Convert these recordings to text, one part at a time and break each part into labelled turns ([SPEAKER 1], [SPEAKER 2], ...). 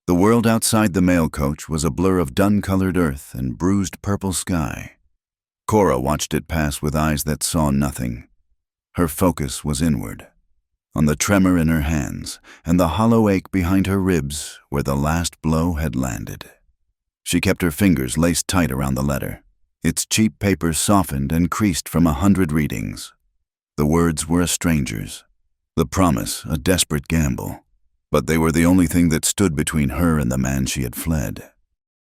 [SPEAKER 1] The world outside the mail coach was a blur of dun-colored earth and bruised purple sky. Cora watched it pass with eyes that saw nothing. Her focus was inward, on the tremor in her hands and the hollow ache behind her ribs where the last blow had landed. She kept her fingers laced tight around the letter. Its cheap paper softened and creased from 100 readings. The words were a stranger's, the promise a desperate gamble, but they were the only thing that stood between her and the man she had fled.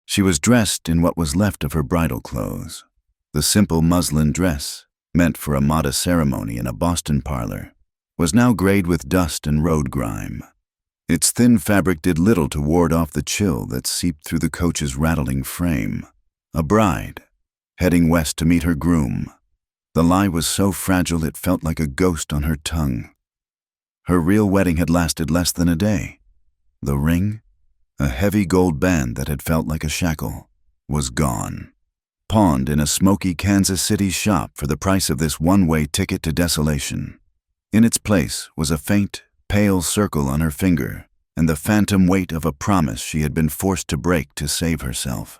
[SPEAKER 1] She was dressed in what was left of her bridal clothes. The simple muslin dress, meant for a modest ceremony in a Boston parlor, was now grayed with dust and road grime. Its thin fabric did little to ward off the chill that seeped through the coach's rattling frame. A bride, heading west to meet her groom. The lie was so fragile it felt like a ghost on her tongue. Her real wedding had lasted less than a day. The ring, a heavy gold band that had felt like a shackle, was gone. Pawned in a smoky Kansas City shop for the price of this one-way ticket to desolation. In its place was a faint, pale circle on her finger and the phantom weight of a promise she had been forced to break to save herself.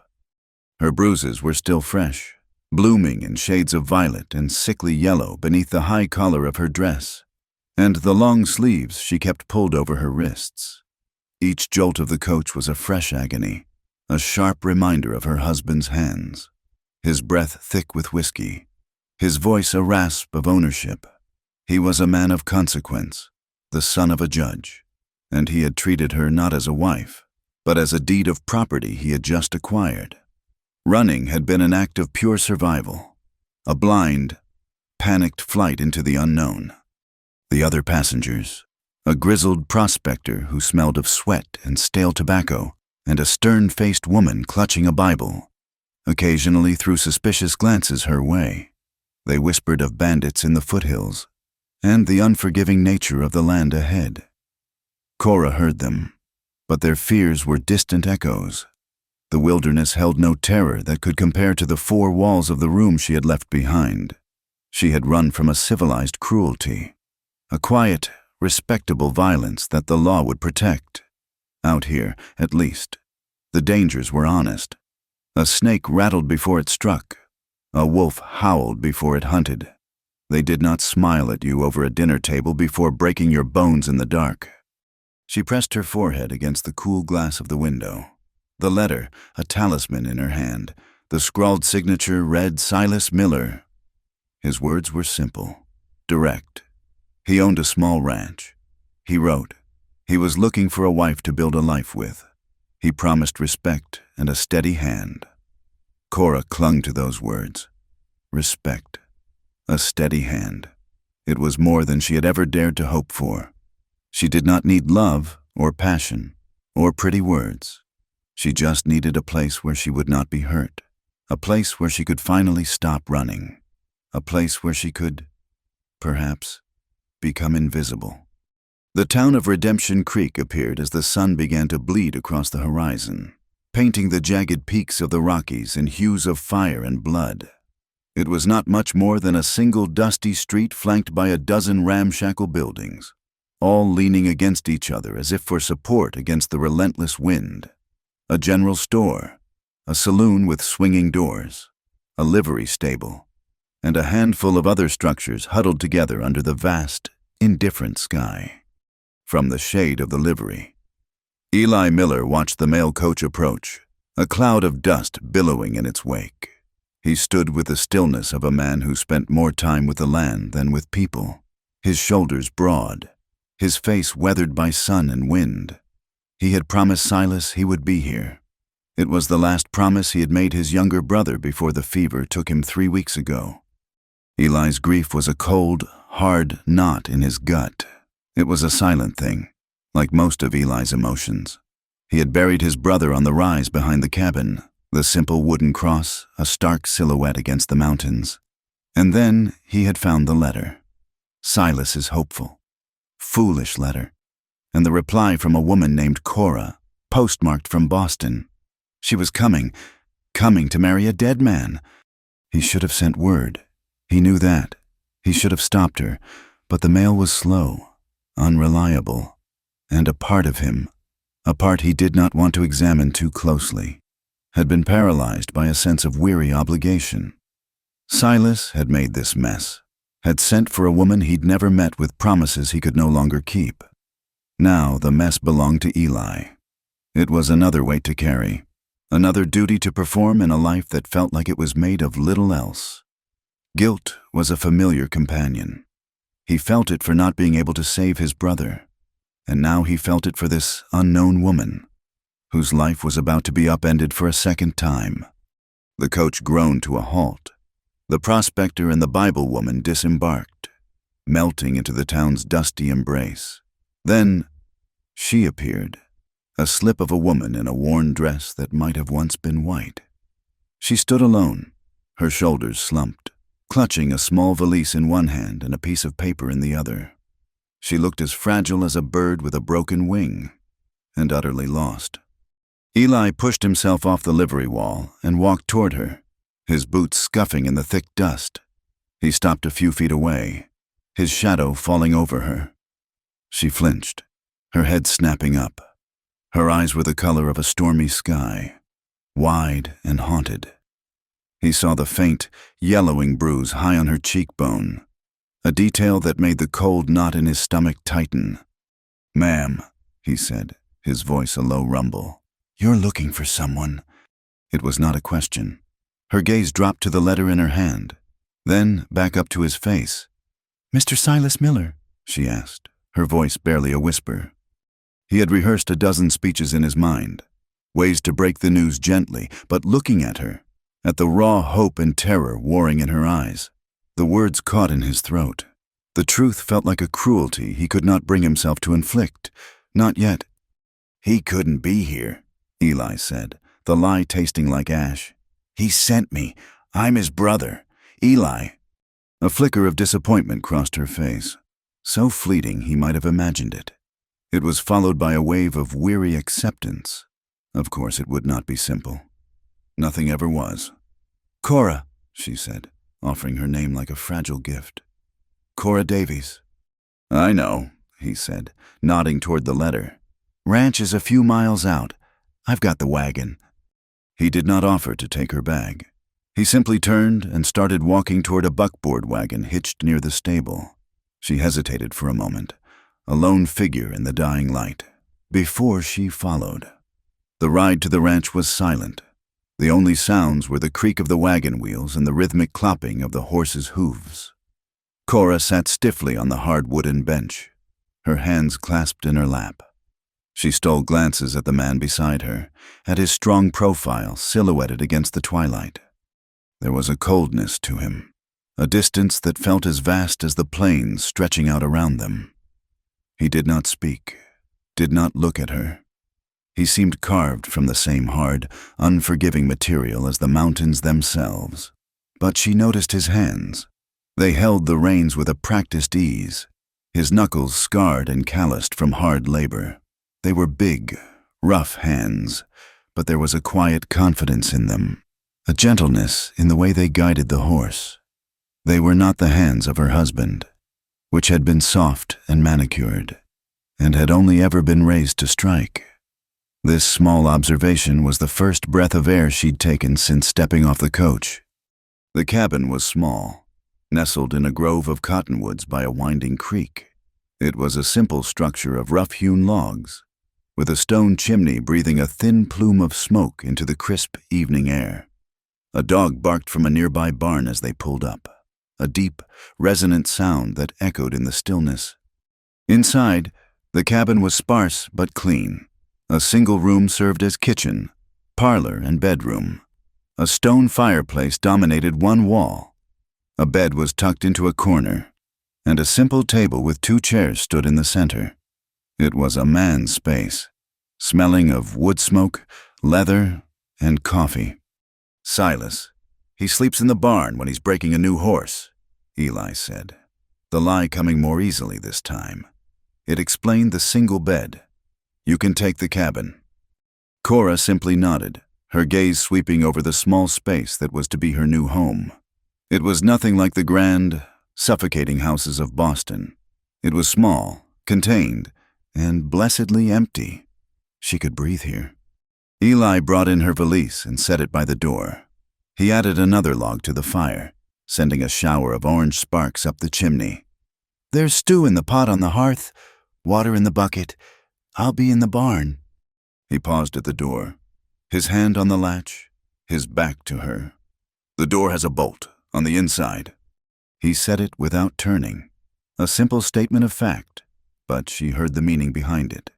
[SPEAKER 1] Her bruises were still fresh, blooming in shades of violet and sickly yellow beneath the high collar of her dress, and the long sleeves she kept pulled over her wrists. Each jolt of the coach was a fresh agony, a sharp reminder of her husband's hands, his breath thick with whiskey, his voice a rasp of ownership. He was a man of consequence, the son of a judge, and he had treated her not as a wife, but as a deed of property he had just acquired. Running had been an act of pure survival, a blind, panicked flight into the unknown. The other passengers, a grizzled prospector who smelled of sweat and stale tobacco, and a stern-faced woman clutching a Bible, occasionally threw suspicious glances her way. They whispered of bandits in the foothills and the unforgiving nature of the land ahead. Cora heard them, but their fears were distant echoes. The wilderness held no terror that could compare to the four walls of the room she had left behind. She had run from a civilized cruelty, a quiet, respectable violence that the law would protect. Out here, at least, the dangers were honest. A snake rattled before it struck. A wolf howled before it hunted. They did not smile at you over a dinner table before breaking your bones in the dark. She pressed her forehead against the cool glass of the window. The letter, a talisman in her hand. The scrawled signature read Silas Miller. His words were simple, direct. He owned a small ranch. He wrote, he was looking for a wife to build a life with. He promised respect and a steady hand. Cora clung to those words. Respect. A steady hand. It was more than she had ever dared to hope for. She did not need love or passion or pretty words. She just needed a place where she would not be hurt. A place where she could finally stop running. A place where she could, perhaps, become invisible. The town of Redemption Creek appeared as the sun began to bleed across the horizon, painting the jagged peaks of the Rockies in hues of fire and blood. It was not much more than a single dusty street flanked by a dozen ramshackle buildings, all leaning against each other as if for support against the relentless wind. A general store, a saloon with swinging doors, a livery stable, and a handful of other structures huddled together under the vast, indifferent sky. From the shade of the livery, Eli Miller watched the mail coach approach, a cloud of dust billowing in its wake. He stood with the stillness of a man who spent more time with the land than with people, his shoulders broad, his face weathered by sun and wind. He had promised Silas he would be here. It was the last promise he had made his younger brother before the fever took him 3 weeks ago. Eli's grief was a cold, hard knot in his gut. It was a silent thing, like most of Eli's emotions. He had buried his brother on the rise behind the cabin, the simple wooden cross, a stark silhouette against the mountains. And then he had found the letter. Silas's hopeful, foolish letter. And the reply from a woman named Cora, postmarked from Boston. She was coming to marry a dead man. He should have sent word. He knew that. He should have stopped her, but the mail was slow, unreliable, and a part of him, a part he did not want to examine too closely, had been paralyzed by a sense of weary obligation. Silas had made this mess, had sent for a woman he'd never met with promises he could no longer keep. Now the mess belonged to Eli. It was another weight to carry, another duty to perform in a life that felt like it was made of little else. Guilt was a familiar companion. He felt it for not being able to save his brother, and now he felt it for this unknown woman, whose life was about to be upended for a second time. The coach groaned to a halt. The prospector and the Bible woman disembarked, melting into the town's dusty embrace. Then she appeared, a slip of a woman in a worn dress that might have once been white. She stood alone, her shoulders slumped, clutching a small valise in one hand and a piece of paper in the other. She looked as fragile as a bird with a broken wing, and utterly lost. Eli pushed himself off the livery wall and walked toward her, his boots scuffing in the thick dust. He stopped a few feet away, his shadow falling over her. She flinched, her head snapping up. Her eyes were the color of a stormy sky, wide and haunted. He saw the faint, yellowing bruise high on her cheekbone, a detail that made the cold knot in his stomach tighten. "Ma'am," he said, his voice a low rumble. "You're looking for someone." It was not a question. Her gaze dropped to the letter in her hand, then back up to his face. "Mr. Silas Miller?" she asked, her voice barely a whisper. He had rehearsed a dozen speeches in his mind, ways to break the news gently, but looking at her, at the raw hope and terror warring in her eyes, the words caught in his throat. The truth felt like a cruelty he could not bring himself to inflict. Not yet. "He couldn't be here," Eli said, the lie tasting like ash. "He sent me. I'm his brother. Eli." A flicker of disappointment crossed her face, so fleeting he might have imagined it. It was followed by a wave of weary acceptance. Of course it would not be simple. Nothing ever was. "Cora," she said, offering her name like a fragile gift. "Cora Davies." "I know," he said, nodding toward the letter. "Ranch is a few miles out. I've got the wagon." He did not offer to take her bag. He simply turned and started walking toward a buckboard wagon hitched near the stable. She hesitated for a moment, a lone figure in the dying light, before she followed. The ride to the ranch was silent. The only sounds were the creak of the wagon wheels and the rhythmic clopping of the horses' hooves. Cora sat stiffly on the hard wooden bench, her hands clasped in her lap. She stole glances at the man beside her, at his strong profile silhouetted against the twilight. There was a coldness to him, a distance that felt as vast as the plains stretching out around them. He did not speak, did not look at her. He seemed carved from the same hard, unforgiving material as the mountains themselves. But she noticed his hands. They held the reins with a practiced ease, his knuckles scarred and calloused from hard labor. They were big, rough hands, but there was a quiet confidence in them, a gentleness in the way they guided the horse. They were not the hands of her husband, which had been soft and manicured, and had only ever been raised to strike. This small observation was the first breath of air she'd taken since stepping off the coach. The cabin was small, nestled in a grove of cottonwoods by a winding creek. It was a simple structure of rough-hewn logs, with a stone chimney breathing a thin plume of smoke into the crisp evening air. A dog barked from a nearby barn as they pulled up, a deep, resonant sound that echoed in the stillness. Inside, the cabin was sparse but clean. A single room served as kitchen, parlor, and bedroom. A stone fireplace dominated one wall. A bed was tucked into a corner, and a simple table with 2 chairs stood in the center. It was a man's space, smelling of wood smoke, leather, and coffee. "Silas. He sleeps in the barn when he's breaking a new horse," Eli said, the lie coming more easily this time. It explained the single bed. "You can take the cabin." Cora simply nodded, her gaze sweeping over the small space that was to be her new home. It was nothing like the grand, suffocating houses of Boston. It was small, contained, and blessedly empty. She could breathe here. Eli brought in her valise and set it by the door. He added another log to the fire, sending a shower of orange sparks up the chimney. "There's stew in the pot on the hearth, water in the bucket. I'll be in the barn." He paused at the door, his hand on the latch, his back to her. "The door has a bolt on the inside." He said it without turning. A simple statement of fact, but she heard the meaning behind it.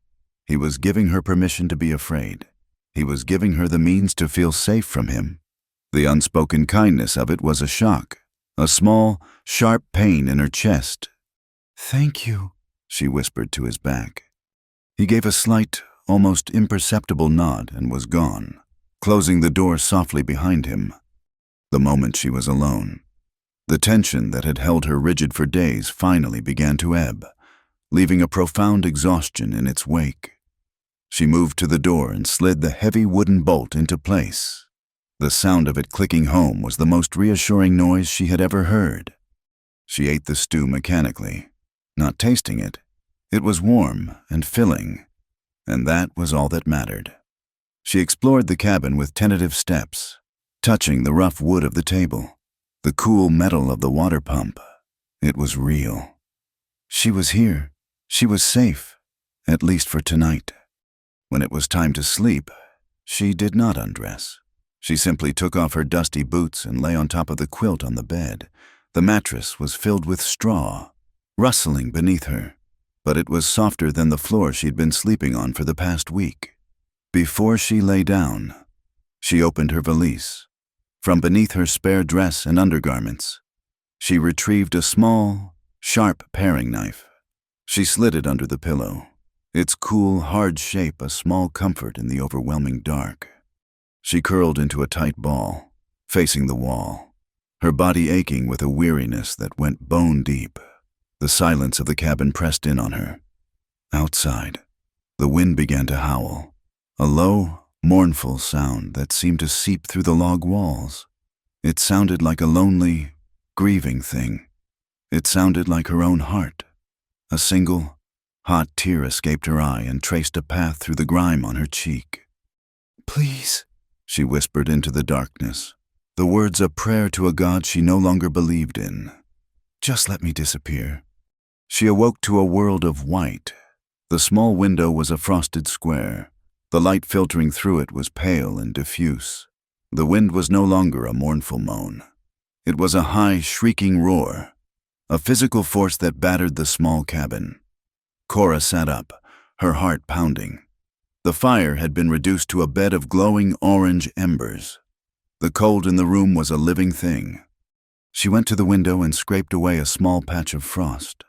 [SPEAKER 1] He was giving her permission to be afraid. He was giving her the means to feel safe from him. The unspoken kindness of it was a shock, a small, sharp pain in her chest. "Thank you," she whispered to his back. He gave a slight, almost imperceptible nod and was gone, closing the door softly behind him. The moment she was alone, the tension that had held her rigid for days finally began to ebb, leaving a profound exhaustion in its wake. She moved to the door and slid the heavy wooden bolt into place. The sound of it clicking home was the most reassuring noise she had ever heard. She ate the stew mechanically, not tasting it. It was warm and filling, and that was all that mattered. She explored the cabin with tentative steps, touching the rough wood of the table, the cool metal of the water pump. It was real. She was here. She was safe, at least for tonight. When it was time to sleep, she did not undress. She simply took off her dusty boots and lay on top of the quilt on the bed. The mattress was filled with straw, rustling beneath her, but it was softer than the floor she'd been sleeping on for the past week. Before she lay down, she opened her valise. From beneath her spare dress and undergarments, she retrieved a small, sharp paring knife. She slid it under the pillow, its cool, hard shape a small comfort in the overwhelming dark. She curled into a tight ball, facing the wall, her body aching with a weariness that went bone deep. The silence of the cabin pressed in on her. Outside, the wind began to howl, a low, mournful sound that seemed to seep through the log walls. It sounded like a lonely, grieving thing. It sounded like her own heart. A single, hot tear escaped her eye and traced a path through the grime on her cheek. "Please," she whispered into the darkness, the words a prayer to a God she no longer believed in. "Just let me disappear." She awoke to a world of white. The small window was a frosted square. The light filtering through it was pale and diffuse. The wind was no longer a mournful moan. It was a high, shrieking roar, a physical force that battered the small cabin. Cora sat up, her heart pounding. The fire had been reduced to a bed of glowing orange embers. The cold in the room was a living thing. She went to the window and scraped away a small patch of frost.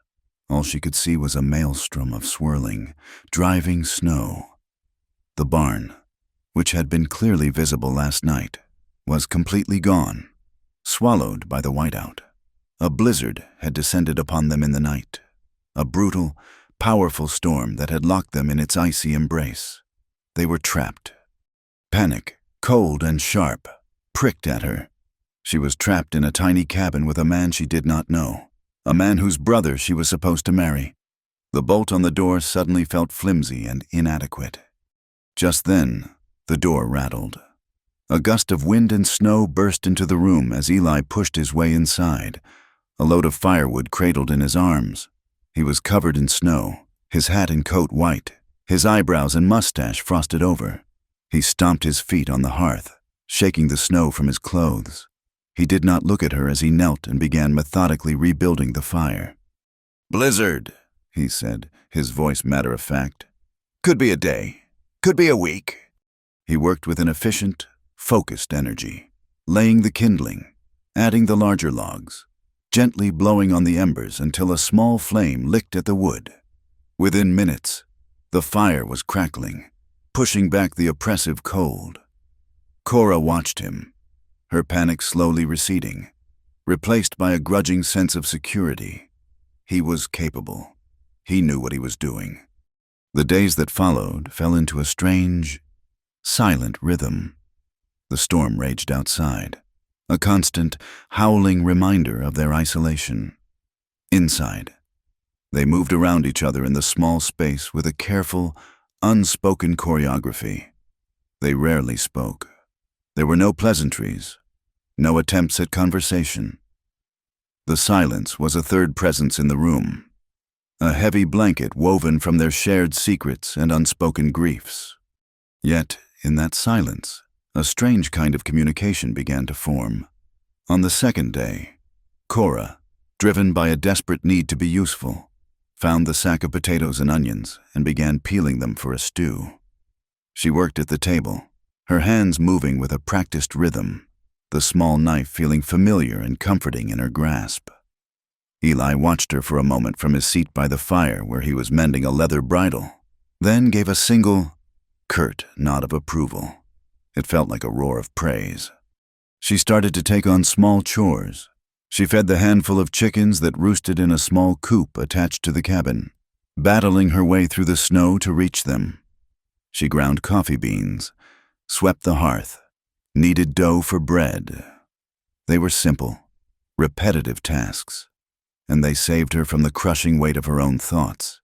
[SPEAKER 1] All she could see was a maelstrom of swirling, driving snow. The barn, which had been clearly visible last night, was completely gone, swallowed by the whiteout. A blizzard had descended upon them in the night, a brutal, powerful storm that had locked them in its icy embrace. They were trapped. Panic, cold and sharp, pricked at her. She was trapped in a tiny cabin with a man she did not know, a man whose brother she was supposed to marry. The bolt on the door suddenly felt flimsy and inadequate. Just then, the door rattled. A gust of wind and snow burst into the room as Eli pushed his way inside, a load of firewood cradled in his arms. He was covered in snow, his hat and coat white, his eyebrows and mustache frosted over. He stomped his feet on the hearth, shaking the snow from his clothes. He did not look at her as he knelt and began methodically rebuilding the fire. "Blizzard," he said, his voice matter-of-fact. "Could be a day. Could be a week." He worked with an efficient, focused energy, laying the kindling, adding the larger logs, gently blowing on the embers until a small flame licked at the wood. Within minutes, the fire was crackling, pushing back the oppressive cold. Cora watched him, her panic slowly receding, replaced by a grudging sense of security. He was capable. He knew what he was doing. The days that followed fell into a strange, silent rhythm. The storm raged outside, a constant, howling reminder of their isolation. Inside, they moved around each other in the small space with a careful, unspoken choreography. They rarely spoke. There were no pleasantries, no attempts at conversation. The silence was a third presence in the room, a heavy blanket woven from their shared secrets and unspoken griefs. Yet, in that silence, a strange kind of communication began to form. On the second day, Cora, driven by a desperate need to be useful, found the sack of potatoes and onions and began peeling them for a stew. She worked at the table, her hands moving with a practiced rhythm, the small knife feeling familiar and comforting in her grasp. Eli watched her for a moment from his seat by the fire where he was mending a leather bridle, then gave a single, curt nod of approval. It felt like a roar of praise. She started to take on small chores. She fed the handful of chickens that roosted in a small coop attached to the cabin, battling her way through the snow to reach them. She ground coffee beans, swept the hearth, kneaded dough for bread. They were simple, repetitive tasks, and they saved her from the crushing weight of her own thoughts.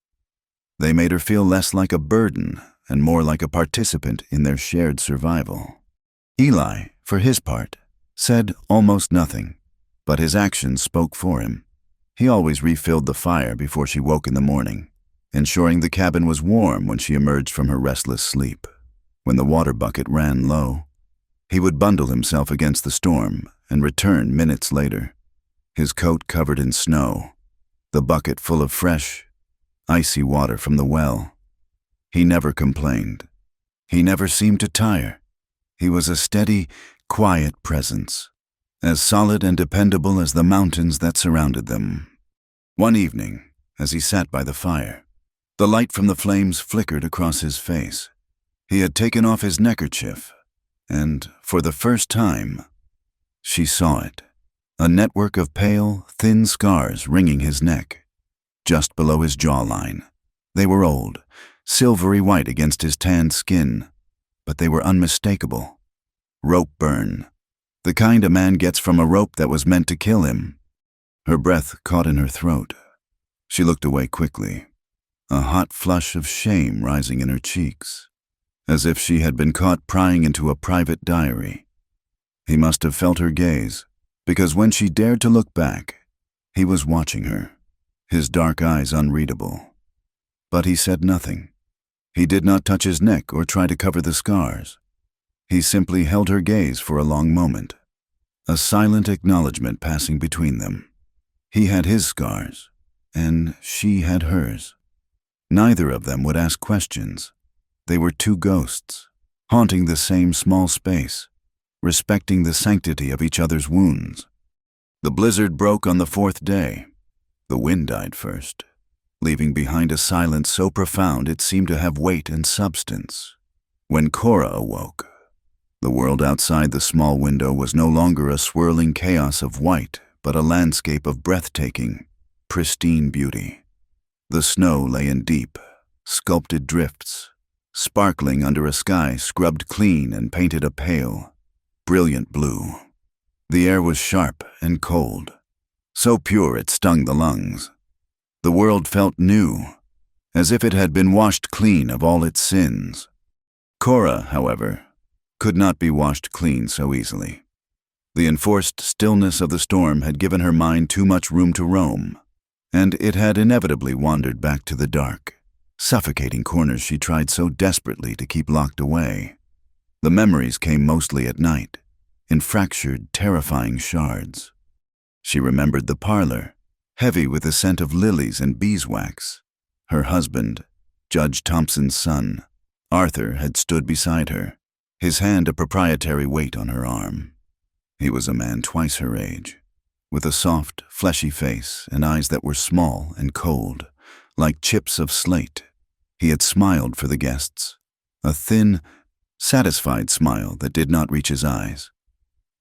[SPEAKER 1] They made her feel less like a burden and more like a participant in their shared survival. Eli, for his part, said almost nothing, but his actions spoke for him. He always refilled the fire before she woke in the morning, ensuring the cabin was warm when she emerged from her restless sleep. When the water bucket ran low, he would bundle himself against the storm and return minutes later, his coat covered in snow, the bucket full of fresh, icy water from the well. He never complained. He never seemed to tire. He was a steady, quiet presence, as solid and dependable as the mountains that surrounded them. One evening, as he sat by the fire, the light from the flames flickered across his face. He had taken off his neckerchief, and, for the first time, she saw it. A network of pale, thin scars ringing his neck, just below his jawline. They were old, silvery white against his tanned skin, but they were unmistakable. Rope burn, the kind a man gets from a rope that was meant to kill him. Her breath caught in her throat. She looked away quickly, a hot flush of shame rising in her cheeks, as if she had been caught prying into a private diary. He must have felt her gaze, because when she dared to look back, he was watching her, his dark eyes unreadable. But he said nothing. He did not touch his neck or try to cover the scars. He simply held her gaze for a long moment, a silent acknowledgement passing between them. He had his scars, and she had hers. Neither of them would ask questions. They were two ghosts, haunting the same small space, respecting the sanctity of each other's wounds. The blizzard broke on the fourth day. The wind died first, leaving behind a silence so profound it seemed to have weight and substance. When Cora awoke, the world outside the small window was no longer a swirling chaos of white, but a landscape of breathtaking, pristine beauty. The snow lay in deep, sculpted drifts, sparkling under a sky scrubbed clean and painted a pale, brilliant blue. The air was sharp and cold, so pure it stung the lungs. The world felt new, as if it had been washed clean of all its sins. Cora, however, could not be washed clean so easily. The enforced stillness of the storm had given her mind too much room to roam, and it had inevitably wandered back to the dark, suffocating corners she tried so desperately to keep locked away. The memories came mostly at night, in fractured, terrifying shards. She remembered the parlor, heavy with the scent of lilies and beeswax. Her husband, Judge Thompson's son, Arthur, had stood beside her, his hand a proprietary weight on her arm. He was a man twice her age, with a soft, fleshy face and eyes that were small and cold, like chips of slate. He had smiled for the guests, a thin, satisfied smile that did not reach his eyes.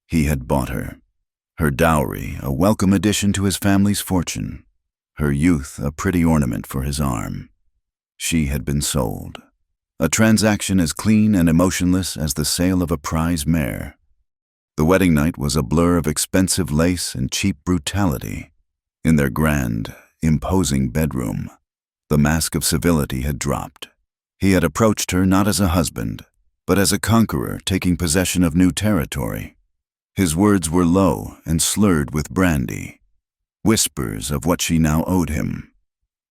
[SPEAKER 1] He had bought her, her dowry a welcome addition to his family's fortune, her youth a pretty ornament for his arm. She had been sold, a transaction as clean and emotionless as the sale of a prize mare. The wedding night was a blur of expensive lace and cheap brutality. In their grand, imposing bedroom, the mask of civility had dropped. He had approached her not as a husband, but as a conqueror taking possession of new territory. His words were low and slurred with brandy, whispers of what she now owed him,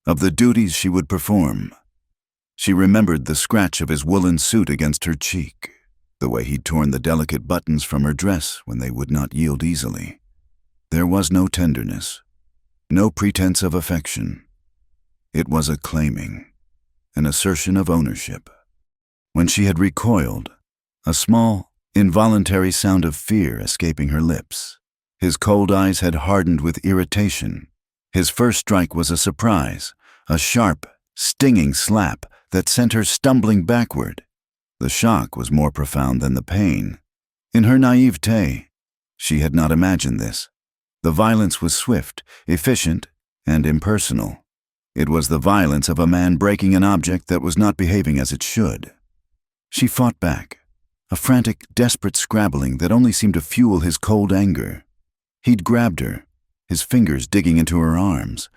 [SPEAKER 1] of the duties she would perform. She remembered the scratch of his woolen suit against her cheek, the way he'd torn the delicate buttons from her dress when they would not yield easily. There was no tenderness, no pretense of affection. It was a claiming, an assertion of ownership. When she had recoiled, a small, involuntary sound of fear escaping her lips. His cold eyes had hardened with irritation. His first strike was a surprise, a sharp, stinging slap that sent her stumbling backward. The shock was more profound than the pain. In her naivete, she had not imagined this. The violence was swift, efficient, and impersonal. It was the violence of a man breaking an object that was not behaving as it should. She fought back, a frantic, desperate scrabbling that only seemed to fuel his cold anger. He'd grabbed her, his fingers digging into her arms,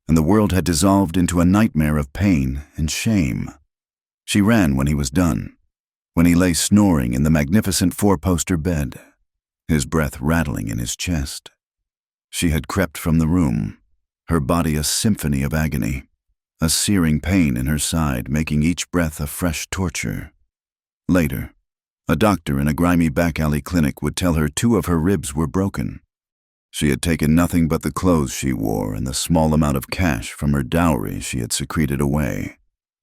[SPEAKER 1] and the world had dissolved into a nightmare of pain and shame. She ran when he was done, when he lay snoring in the magnificent four-poster bed, his breath rattling in his chest. She had crept from the room, her body a symphony of agony, a searing pain in her side making each breath a fresh torture. Later, a doctor in a grimy back-alley clinic would tell her 2 of her ribs were broken. She had taken nothing but the clothes she wore and the small amount of cash from her dowry she had secreted away.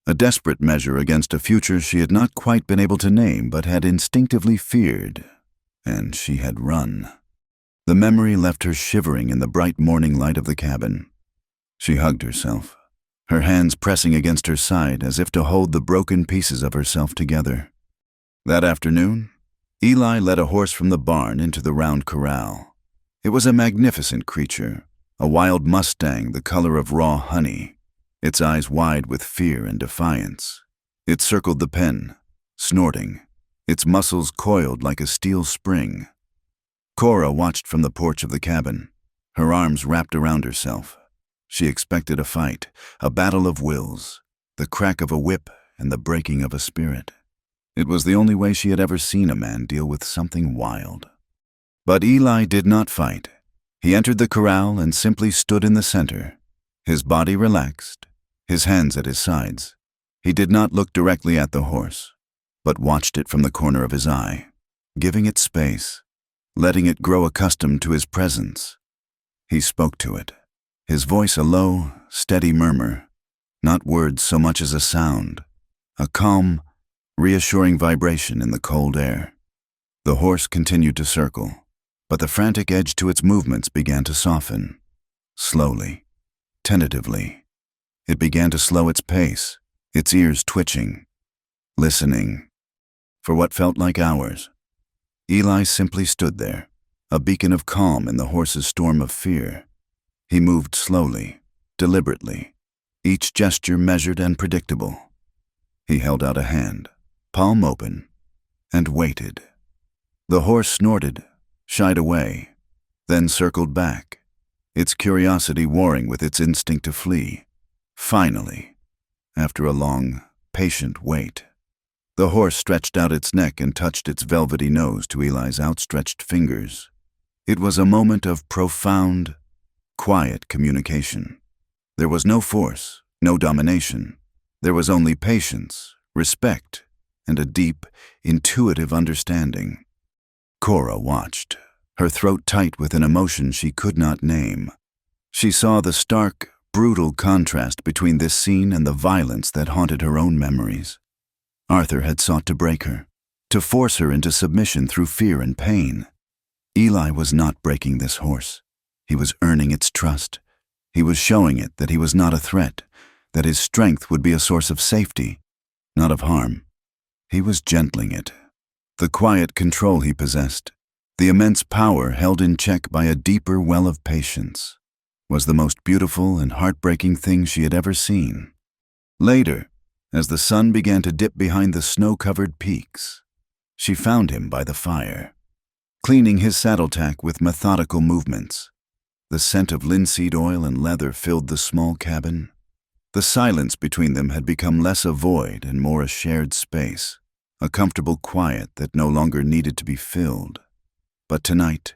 [SPEAKER 1] A desperate measure against a future she had not quite been able to name but had instinctively feared, and she had run. The memory left her shivering in the bright morning light of the cabin. She hugged herself, her hands pressing against her side as if to hold the broken pieces of herself together. That afternoon, Eli led a horse from the barn into the round corral. It was a magnificent creature, a wild mustang the color of raw honey, its eyes wide with fear and defiance. It circled the pen, snorting, its muscles coiled like a steel spring. Cora watched from the porch of the cabin, her arms wrapped around herself. She expected a fight, a battle of wills, the crack of a whip and the breaking of a spirit. It was the only way she had ever seen a man deal with something wild. But Eli did not fight. He entered the corral and simply stood in the center, his body relaxed, his hands at his sides. He did not look directly at the horse, but watched it from the corner of his eye, giving it space, letting it grow accustomed to his presence. He spoke to it, his voice a low, steady murmur, not words so much as a sound, a calm, reassuring vibration in the cold air. The horse continued to circle, but the frantic edge to its movements began to soften. Slowly, tentatively, it began to slow its pace, its ears twitching, listening. For what felt like hours, Eli simply stood there, a beacon of calm in the horse's storm of fear. He moved slowly, deliberately, each gesture measured and predictable. He held out a hand, palm open, and waited. The horse snorted, shied away, then circled back, its curiosity warring with its instinct to flee. Finally, after a long, patient wait, the horse stretched out its neck and touched its velvety nose to Eli's outstretched fingers. It was a moment of profound, quiet communication. There was no force, no domination. There was only patience, respect, and a deep, intuitive understanding. Cora watched, her throat tight with an emotion she could not name. She saw the stark, brutal contrast between this scene and the violence that haunted her own memories. Arthur had sought to break her, to force her into submission through fear and pain. Eli was not breaking this horse. He was earning its trust. He was showing it that he was not a threat, that his strength would be a source of safety, not of harm. He was gentling it. The quiet control he possessed, the immense power held in check by a deeper well of patience, was the most beautiful and heartbreaking thing she had ever seen. Later, as the sun began to dip behind the snow-covered peaks, she found him by the fire, cleaning his saddle-tack with methodical movements. The scent of linseed oil and leather filled the small cabin. The silence between them had become less a void and more a shared space, a comfortable quiet that no longer needed to be filled. But tonight,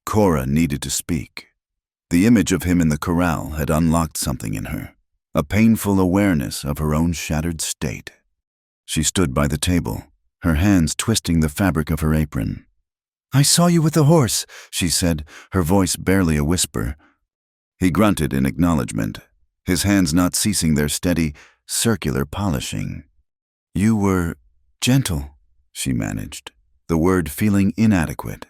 [SPEAKER 1] Cora needed to speak. The image of him in the corral had unlocked something in her, a painful awareness of her own shattered state. She stood by the table, her hands twisting the fabric of her apron. "I saw you with the horse," she said, her voice barely a whisper. He grunted in acknowledgement, his hands not ceasing their steady, circular polishing. "You were gentle," she managed, the word feeling inadequate.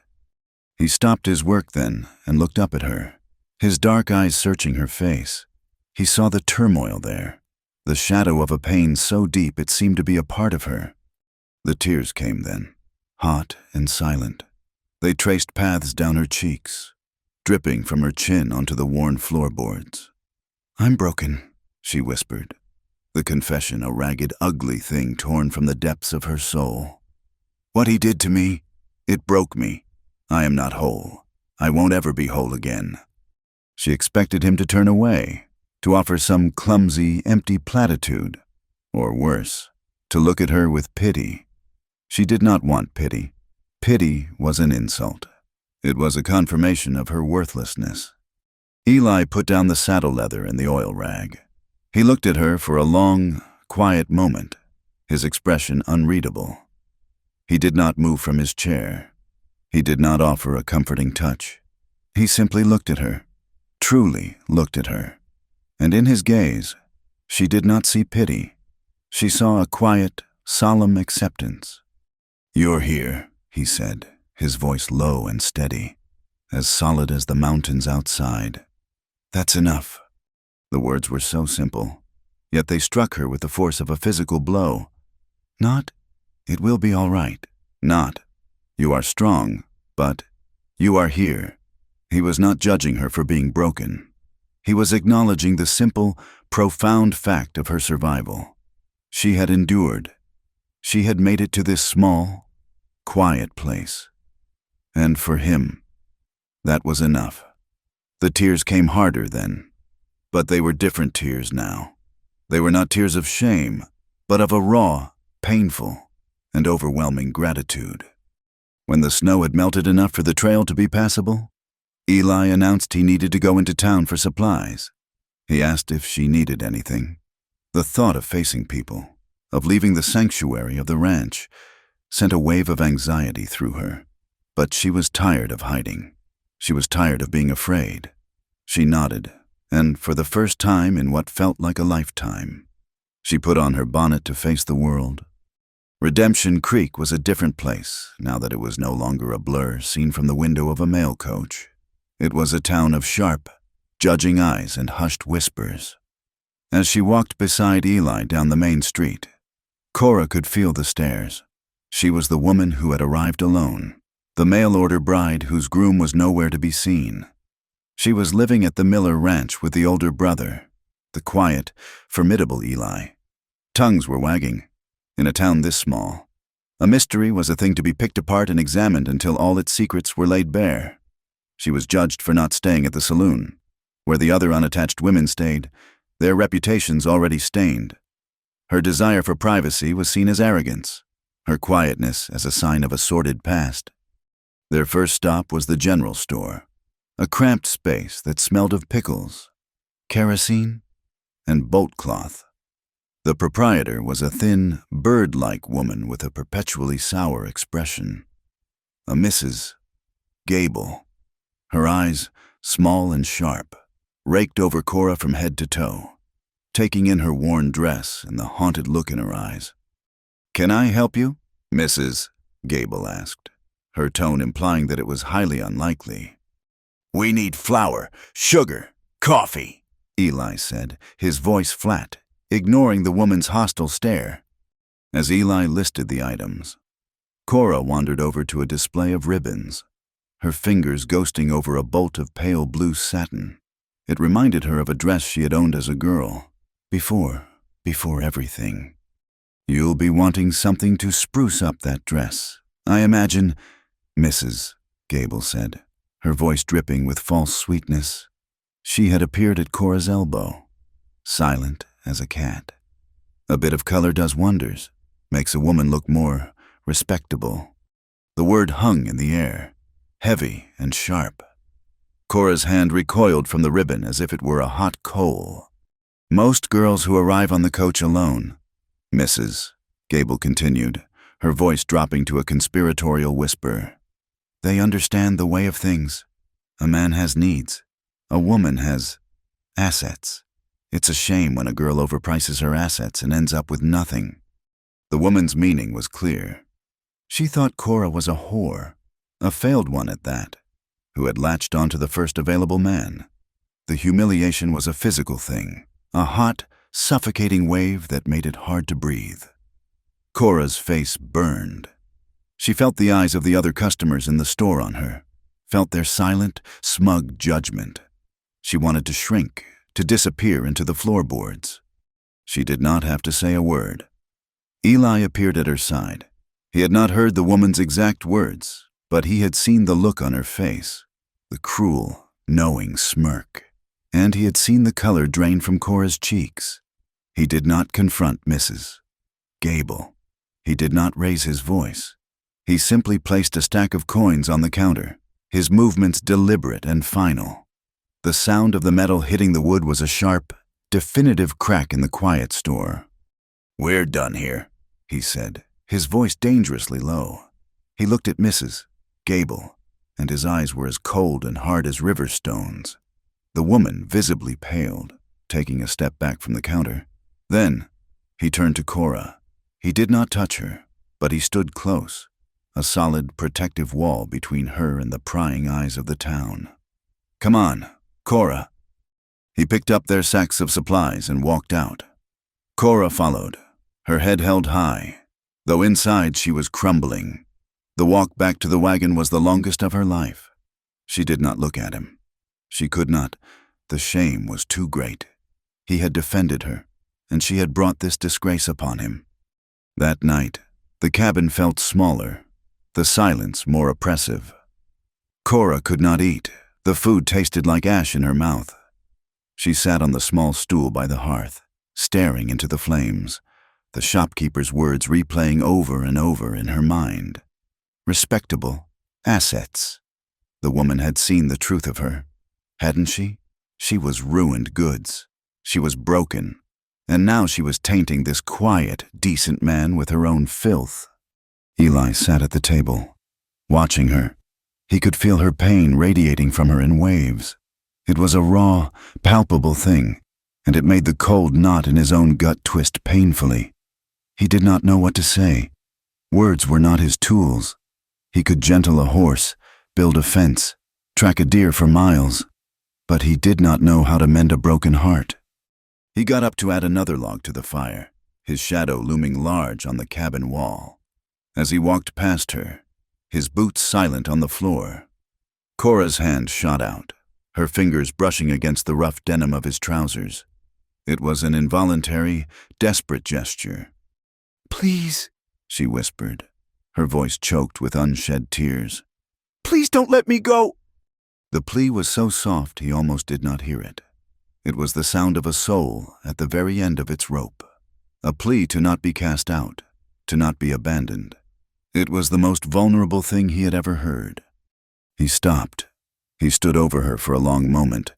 [SPEAKER 1] He stopped his work then and looked up at her, his dark eyes searching her face. He saw the turmoil there, the shadow of a pain so deep it seemed to be a part of her. The tears came then, hot and silent. They traced paths down her cheeks, dripping from her chin onto the worn floorboards. "I'm broken," she whispered, the confession a ragged, ugly thing torn from the depths of her soul. "What he did to me, it broke me. I am not whole. I won't ever be whole again." She expected him to turn away, to offer some clumsy, empty platitude, or worse, to look at her with pity. She did not want pity. Pity was an insult. It was a confirmation of her worthlessness. Eli put down the saddle leather and the oil rag. He looked at her for a long, quiet moment, his expression unreadable. He did not move from his chair. He did not offer a comforting touch. He simply looked at her, truly looked at her. And in his gaze, she did not see pity. She saw a quiet, solemn acceptance. "You're here," he said, his voice low and steady, as solid as the mountains outside. "That's enough." The words were so simple, yet they struck her with the force of a physical blow. Not, "It will be all right." Not, "You are strong," but, "You are here." He was not judging her for being broken. He was acknowledging the simple, profound fact of her survival. She had endured. She had made it to this small, quiet place. And for him, that was enough. The tears came harder then, but they were different tears now. They were not tears of shame, but of a raw, painful, and overwhelming gratitude. When the snow had melted enough for the trail to be passable, Eli announced he needed to go into town for supplies. He asked if she needed anything. The thought of facing people, of leaving the sanctuary of the ranch, sent a wave of anxiety through her. But she was tired of hiding. She was tired of being afraid. She nodded, and for the first time in what felt like a lifetime, she put on her bonnet to face the world. Redemption Creek was a different place now that it was no longer a blur seen from the window of a mail coach. It was a town of sharp, judging eyes and hushed whispers. As she walked beside Eli down the main street, Cora could feel the stares. She was the woman who had arrived alone, the mail-order bride whose groom was nowhere to be seen. She was living at the Miller Ranch with the older brother, the quiet, formidable Eli. Tongues were wagging. In a town this small, a mystery was a thing to be picked apart and examined until all its secrets were laid bare. She was judged for not staying at the saloon, where the other unattached women stayed, their reputations already stained. Her desire for privacy was seen as arrogance, her quietness as a sign of a sordid past. Their first stop was the general store, a cramped space that smelled of pickles, kerosene, and bolt cloth. The proprietor was a thin, bird-like woman with a perpetually sour expression. A Mrs. Gable. Her eyes, small and sharp, raked over Cora from head to toe, taking in her worn dress and the haunted look in her eyes. "Can I help you?" Mrs. Gable asked, her tone implying that it was highly unlikely. "We need flour, sugar, coffee," Eli said, his voice flat, ignoring the woman's hostile stare. As Eli listed the items, Cora wandered over to a display of ribbons, her fingers ghosting over a bolt of pale blue satin. It reminded her of a dress she had owned as a girl, before everything. "You'll be wanting something to spruce up that dress, I imagine," Mrs. Gable said, her voice dripping with false sweetness. She had appeared at Cora's elbow, silent as a cat. A bit of color does wonders, makes a woman look more respectable. The word hung in the air, heavy and sharp. Cora's hand recoiled from the ribbon as if it were a hot coal. Most girls who arrive on the coach alone, Mrs. Gable continued, her voice dropping to a conspiratorial whisper. They understand the way of things. A man has needs. A woman has assets. It's a shame when a girl overprices her assets and ends up with nothing. The woman's meaning was clear. She thought Cora was a whore, a failed one at that, who had latched onto the first available man. The humiliation was a physical thing, a hot, suffocating wave that made it hard to breathe. Cora's face burned. She felt the eyes of the other customers in the store on her, felt their silent, smug judgment. She wanted to shrink, to disappear into the floorboards. She did not have to say a word. Eli appeared at her side. He had not heard the woman's exact words, but he had seen the look on her face, the cruel, knowing smirk, and he had seen the color drain from Cora's cheeks. He did not confront Mrs. Gable. He did not raise his voice. He simply placed a stack of coins on the counter, his movements deliberate and final. The sound of the metal hitting the wood was a sharp, definitive crack in the quiet store. "We're done here," he said, his voice dangerously low. He looked at Mrs. Gable, and his eyes were as cold and hard as river stones. The woman visibly paled, taking a step back from the counter. Then, he turned to Cora. He did not touch her, but he stood close, a solid, protective wall between her and the prying eyes of the town. "Come on, Cora." He picked up their sacks of supplies and walked out. Cora followed, her head held high, though inside she was crumbling. The walk back to the wagon was the longest of her life. She did not look at him. She could not. The shame was too great. He had defended her, and she had brought this disgrace upon him. That night, the cabin felt smaller, the silence more oppressive. Cora could not eat. The food tasted like ash in her mouth. She sat on the small stool by the hearth, staring into the flames, the shopkeeper's words replaying over and over in her mind. Respectable, assets. The woman had seen the truth of her, hadn't she? She was ruined goods. She was broken, and now she was tainting this quiet, decent man with her own filth. Eli sat at the table, watching her. He could feel her pain radiating from her in waves. It was a raw, palpable thing, and it made the cold knot in his own gut twist painfully. He did not know what to say. Words were not his tools. He could gentle a horse, build a fence, track a deer for miles, but he did not know how to mend a broken heart. He got up to add another log to the fire, his shadow looming large on the cabin wall. As he walked past her, his boots silent on the floor, Cora's hand shot out, her fingers brushing against the rough denim of his trousers. It was an involuntary, desperate gesture. "Please," she whispered, her voice choked with unshed tears. "Please don't let me go." The plea was so soft he almost did not hear it. It was the sound of a soul at the very end of its rope, a plea to not be cast out, to not be abandoned. It was the most vulnerable thing he had ever heard. He stopped. He stood over her for a long moment,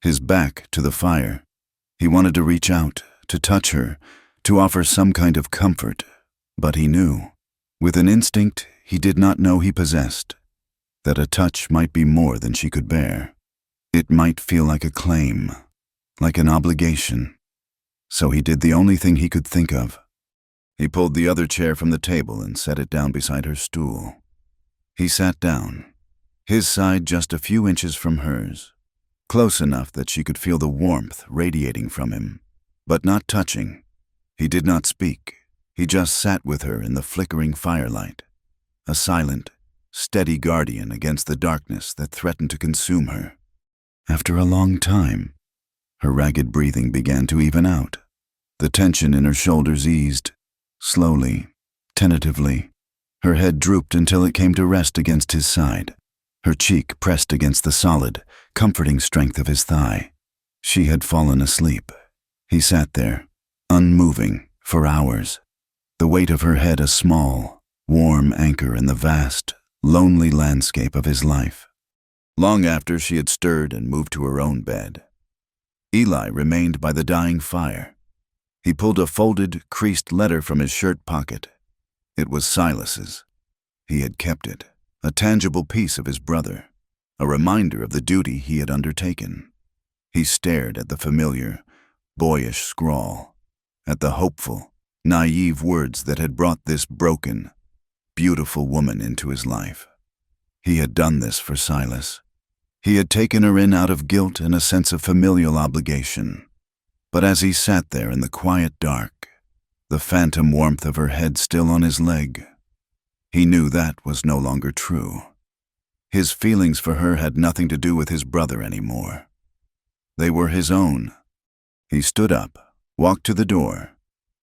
[SPEAKER 1] his back to the fire. He wanted to reach out, to touch her, to offer some kind of comfort, but he knew, with an instinct he did not know he possessed, that a touch might be more than she could bear. It might feel like a claim, like an obligation. So he did the only thing he could think of. He pulled the other chair from the table and set it down beside her stool. He sat down, his side just a few inches from hers, close enough that she could feel the warmth radiating from him, but not touching. He did not speak. He just sat with her in the flickering firelight, a silent, steady guardian against the darkness that threatened to consume her. After a long time, her ragged breathing began to even out. The tension in her shoulders eased, slowly, tentatively. Her head drooped until it came to rest against his side, her cheek pressed against the solid, comforting strength of his thigh. She had fallen asleep. He sat there, unmoving for hours, the weight of her head a small, warm anchor in the vast, lonely landscape of his life. Long after she had stirred and moved to her own bed, Eli remained by the dying fire. He pulled a folded, creased letter from his shirt pocket. It was Silas's. He had kept it, a tangible piece of his brother, a reminder of the duty he had undertaken. He stared at the familiar, boyish scrawl, at the hopeful, naive words that had brought this broken, beautiful woman into his life. He had done this for Silas. He had taken her in out of guilt and a sense of familial obligation. But as he sat there in the quiet dark, the phantom warmth of her head still on his leg, he knew that was no longer true. His feelings for her had nothing to do with his brother anymore. They were his own. He stood up, walked to the door,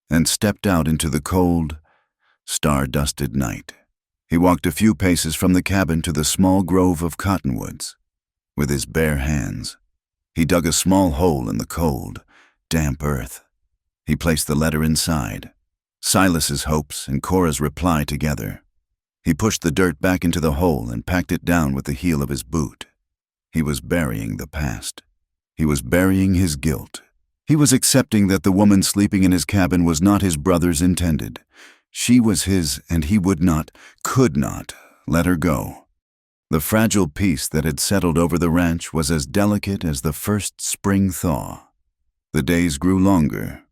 [SPEAKER 1] and stepped out into the cold, star-dusted night. He walked a few paces from the cabin to the small grove of cottonwoods. With his bare hands, he dug a small hole in the cold, damp earth. He placed the letter inside, Silas's hopes and Cora's reply together. He pushed the dirt back into the hole and packed it down with the heel of his boot. He was burying the past. He was burying his guilt. He was accepting that the woman sleeping in his cabin was not his brother's intended. She was his, and he would not, could not, let her go. The fragile peace that had settled over the ranch was as delicate as the first spring thaw. The days grew longer,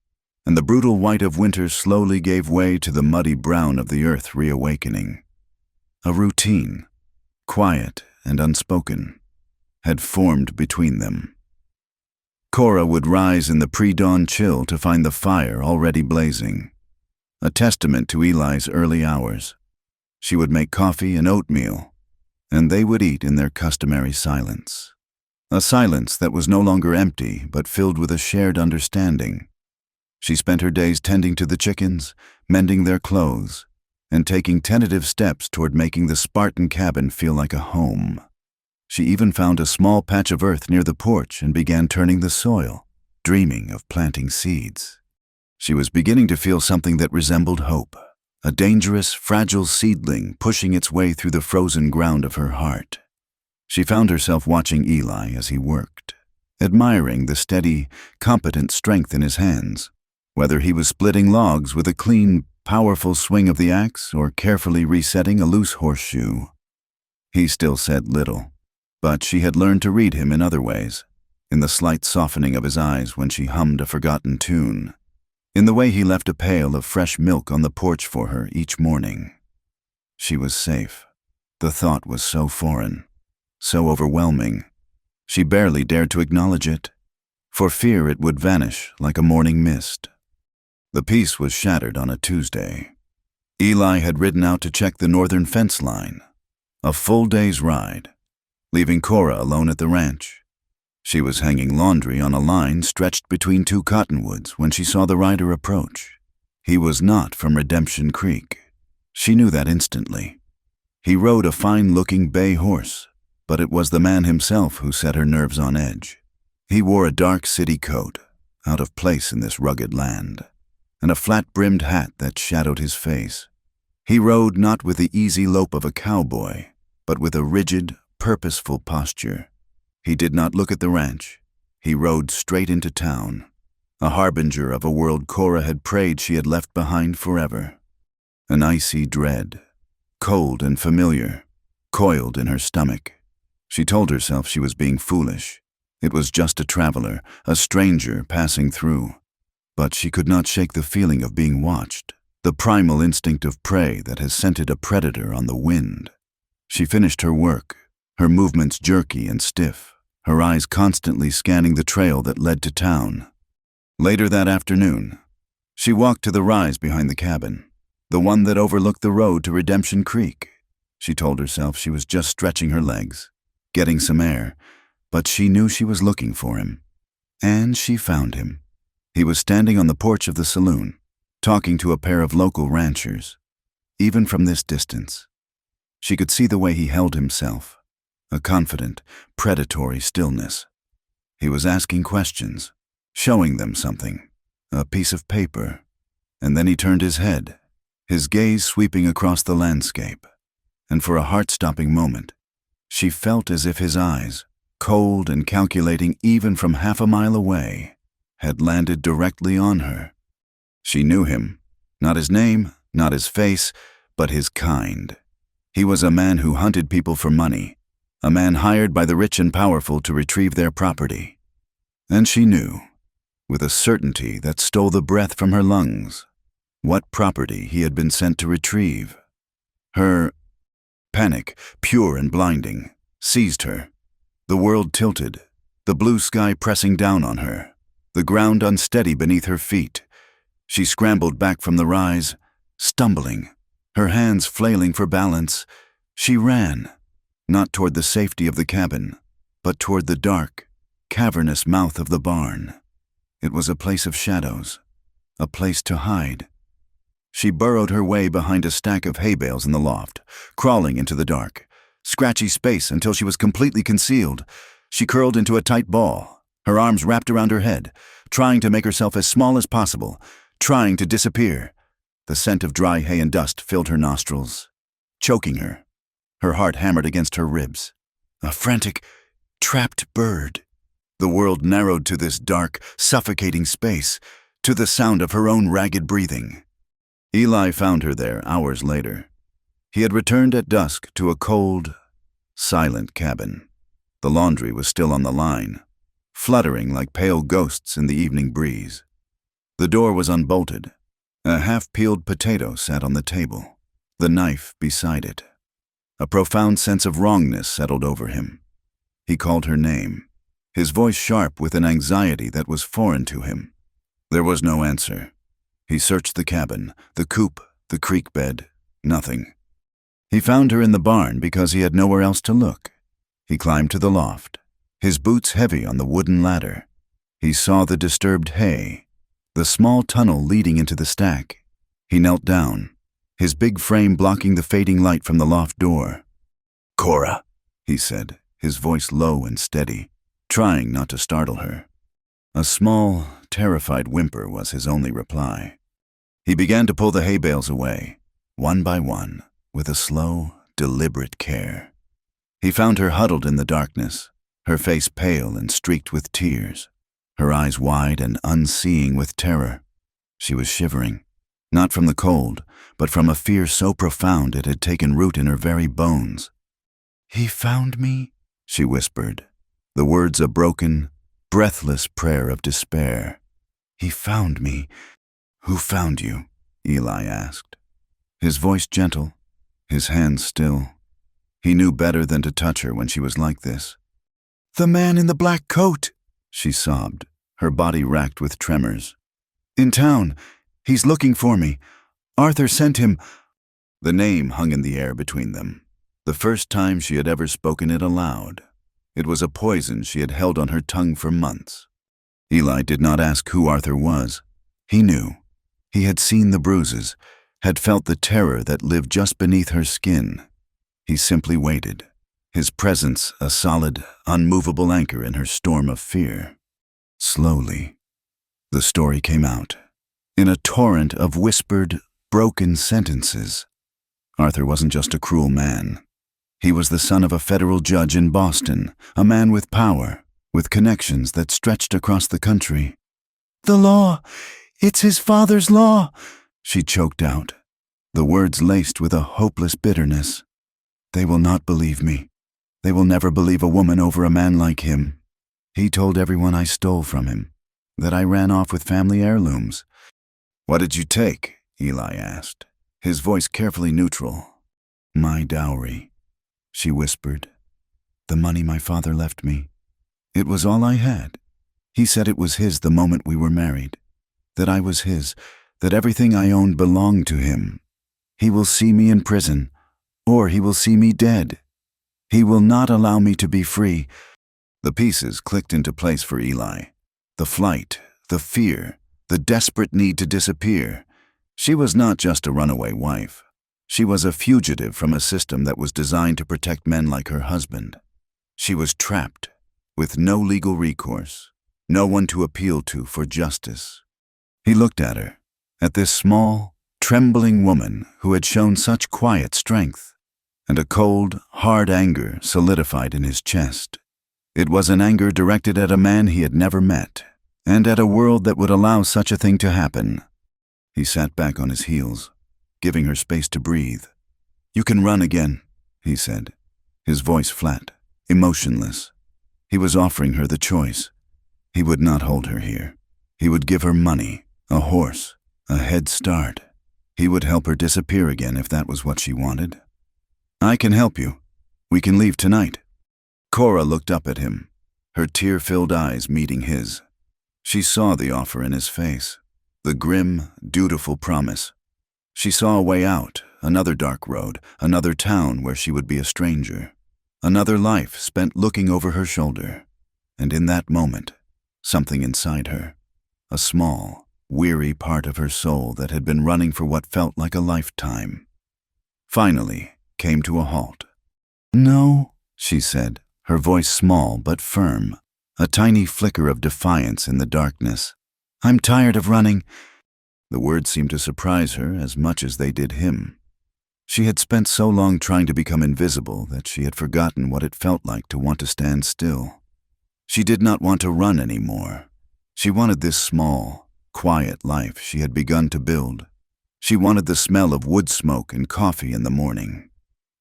[SPEAKER 1] and the brutal white of winter slowly gave way to the muddy brown of the earth reawakening. A routine, quiet and unspoken, had formed between them. Cora would rise in the pre-dawn chill to find the fire already blazing, a testament to Eli's early hours. She would make coffee and oatmeal, and they would eat in their customary silence. A silence that was no longer empty, but filled with a shared understanding. She spent her days tending to the chickens, mending their clothes, and taking tentative steps toward making the Spartan cabin feel like a home. She even found a small patch of earth near the porch and began turning the soil, dreaming of planting seeds. She was beginning to feel something that resembled hope, a dangerous, fragile seedling pushing its way through the frozen ground of her heart. She found herself watching Eli as he worked, admiring the steady, competent strength in his hands, whether he was splitting logs with a clean, powerful swing of the axe or carefully resetting a loose horseshoe. He still said little, but she had learned to read him in other ways, in the slight softening of his eyes when she hummed a forgotten tune, in the way he left a pail of fresh milk on the porch for her each morning. She was safe. The thought was so foreign, so overwhelming. She barely dared to acknowledge it, for fear it would vanish like a morning mist. The peace was shattered on a Tuesday. Eli had ridden out to check the northern fence line, a full day's ride, leaving Cora alone at the ranch. She was hanging laundry on a line stretched between two cottonwoods when she saw the rider approach. He was not from Redemption Creek. She knew that instantly. He rode a fine-looking bay horse, but it was the man himself who set her nerves on edge. He wore a dark city coat, out of place in this rugged land, and a flat-brimmed hat that shadowed his face. He rode not with the easy lope of a cowboy, but with a rigid, purposeful posture. He did not look at the ranch. He rode straight into town, a harbinger of a world Cora had prayed she had left behind forever. An icy dread, cold and familiar, coiled in her stomach. She told herself she was being foolish. It was just a traveler, a stranger passing through. But she could not shake the feeling of being watched, the primal instinct of prey that has scented a predator on the wind. She finished her work, her movements jerky and stiff, her eyes constantly scanning the trail that led to town. Later that afternoon, she walked to the rise behind the cabin, the one that overlooked the road to Redemption Creek. She told herself she was just stretching her legs, getting some air, but she knew she was looking for him. And she found him. He was standing on the porch of the saloon, talking to a pair of local ranchers. Even from this distance, she could see the way he held himself, a confident, predatory stillness. He was asking questions, showing them something, a piece of paper, and then he turned his head, his gaze sweeping across the landscape, and for a heart-stopping moment, she felt as if his eyes, cold and calculating even from half a mile away, had landed directly on her. She knew him, not his name, not his face, but his kind. He was a man who hunted people for money, a man hired by the rich and powerful to retrieve their property. And she knew, with a certainty that stole the breath from her lungs, what property he had been sent to retrieve. Her panic, pure and blinding, seized her. The world tilted, the blue sky pressing down on her, the ground unsteady beneath her feet. She scrambled back from the rise, stumbling, her hands flailing for balance. She ran, not toward the safety of the cabin, but toward the dark, cavernous mouth of the barn. It was a place of shadows, a place to hide. She burrowed her way behind a stack of hay bales in the loft, crawling into the dark, scratchy space until she was completely concealed. She curled into a tight ball, her arms wrapped around her head, trying to make herself as small as possible, trying to disappear. The scent of dry hay and dust filled her nostrils, choking her. Her heart hammered against her ribs. A frantic, trapped bird. The world narrowed to this dark, suffocating space, to the sound of her own ragged breathing. Eli found her there hours later. He had returned at dusk to a cold, silent cabin. The laundry was still on the line, fluttering like pale ghosts in the evening breeze. The door was unbolted. A half-peeled potato sat on the table, the knife beside it. A profound sense of wrongness settled over him. He called her name, his voice sharp with an anxiety that was foreign to him. There was no answer. He searched the cabin, the coop, the creek bed, nothing. He found her in the barn because he had nowhere else to look. He climbed to the loft, his boots heavy on the wooden ladder. He saw the disturbed hay, the small tunnel leading into the stack. He knelt down, his big frame blocking the fading light from the loft door. "Cora," he said, his voice low and steady, trying not to startle her. A small, terrified whimper was his only reply. He began to pull the hay bales away, one by one, with a slow, deliberate care. He found her huddled in the darkness, her face pale and streaked with tears, her eyes wide and unseeing with terror. She was shivering, not from the cold, but from a fear so profound it had taken root in her very bones. "He found me," she whispered, the words a broken, breathless prayer of despair. "He found me." "Who found you?" Eli asked, his voice gentle, his hands still. He knew better than to touch her when she was like this. "The man in the black coat," she sobbed, her body racked with tremors. "In town. He's looking for me. Arthur sent him." The name hung in the air between them, the first time she had ever spoken it aloud. It was a poison she had held on her tongue for months. Eli did not ask who Arthur was. He knew. He had seen the bruises, had felt the terror that lived just beneath her skin. He simply waited, his presence a solid, unmovable anchor in her storm of fear. Slowly, the story came out, in a torrent of whispered, broken sentences. Arthur wasn't just a cruel man. He was the son of a federal judge in Boston, a man with power, with connections that stretched across the country. "The law! It's his father's law!" she choked out, the words laced with a hopeless bitterness. "They will not believe me. They will never believe a woman over a man like him. He told everyone I stole from him, that I ran off with family heirlooms." "What did you take?" Eli asked, his voice carefully neutral. "My dowry," she whispered. "The money my father left me. It was all I had. He said it was his the moment we were married, that I was his, that everything I owned belonged to him. He will see me in prison, or he will see me dead. He will not allow me to be free." The pieces clicked into place for Eli. The flight, the fear, the desperate need to disappear. She was not just a runaway wife. She was a fugitive from a system that was designed to protect men like her husband. She was trapped, with no legal recourse, no one to appeal to for justice. He looked at her, at this small, trembling woman who had shown such quiet strength, and a cold, hard anger solidified in his chest. It was an anger directed at a man he had never met, and at a world that would allow such a thing to happen. He sat back on his heels, giving her space to breathe. "You can run again," he said, his voice flat, emotionless. He was offering her the choice. He would not hold her here. He would give her money, a horse, a head start. He would help her disappear again if that was what she wanted. "I can help you. We can leave tonight." Cora looked up at him, her tear-filled eyes meeting his. She saw the offer in his face, the grim, dutiful promise. She saw a way out, another dark road, another town where she would be a stranger, another life spent looking over her shoulder. And in that moment, something inside her, a small, weary part of her soul that had been running for what felt like a lifetime, finally came to a halt. "No," she said, her voice small but firm, a tiny flicker of defiance in the darkness. "I'm tired of running." The words seemed to surprise her as much as they did him. She had spent so long trying to become invisible that she had forgotten what it felt like to want to stand still. She did not want to run anymore. She wanted this small, quiet life she had begun to build. She wanted the smell of wood smoke and coffee in the morning.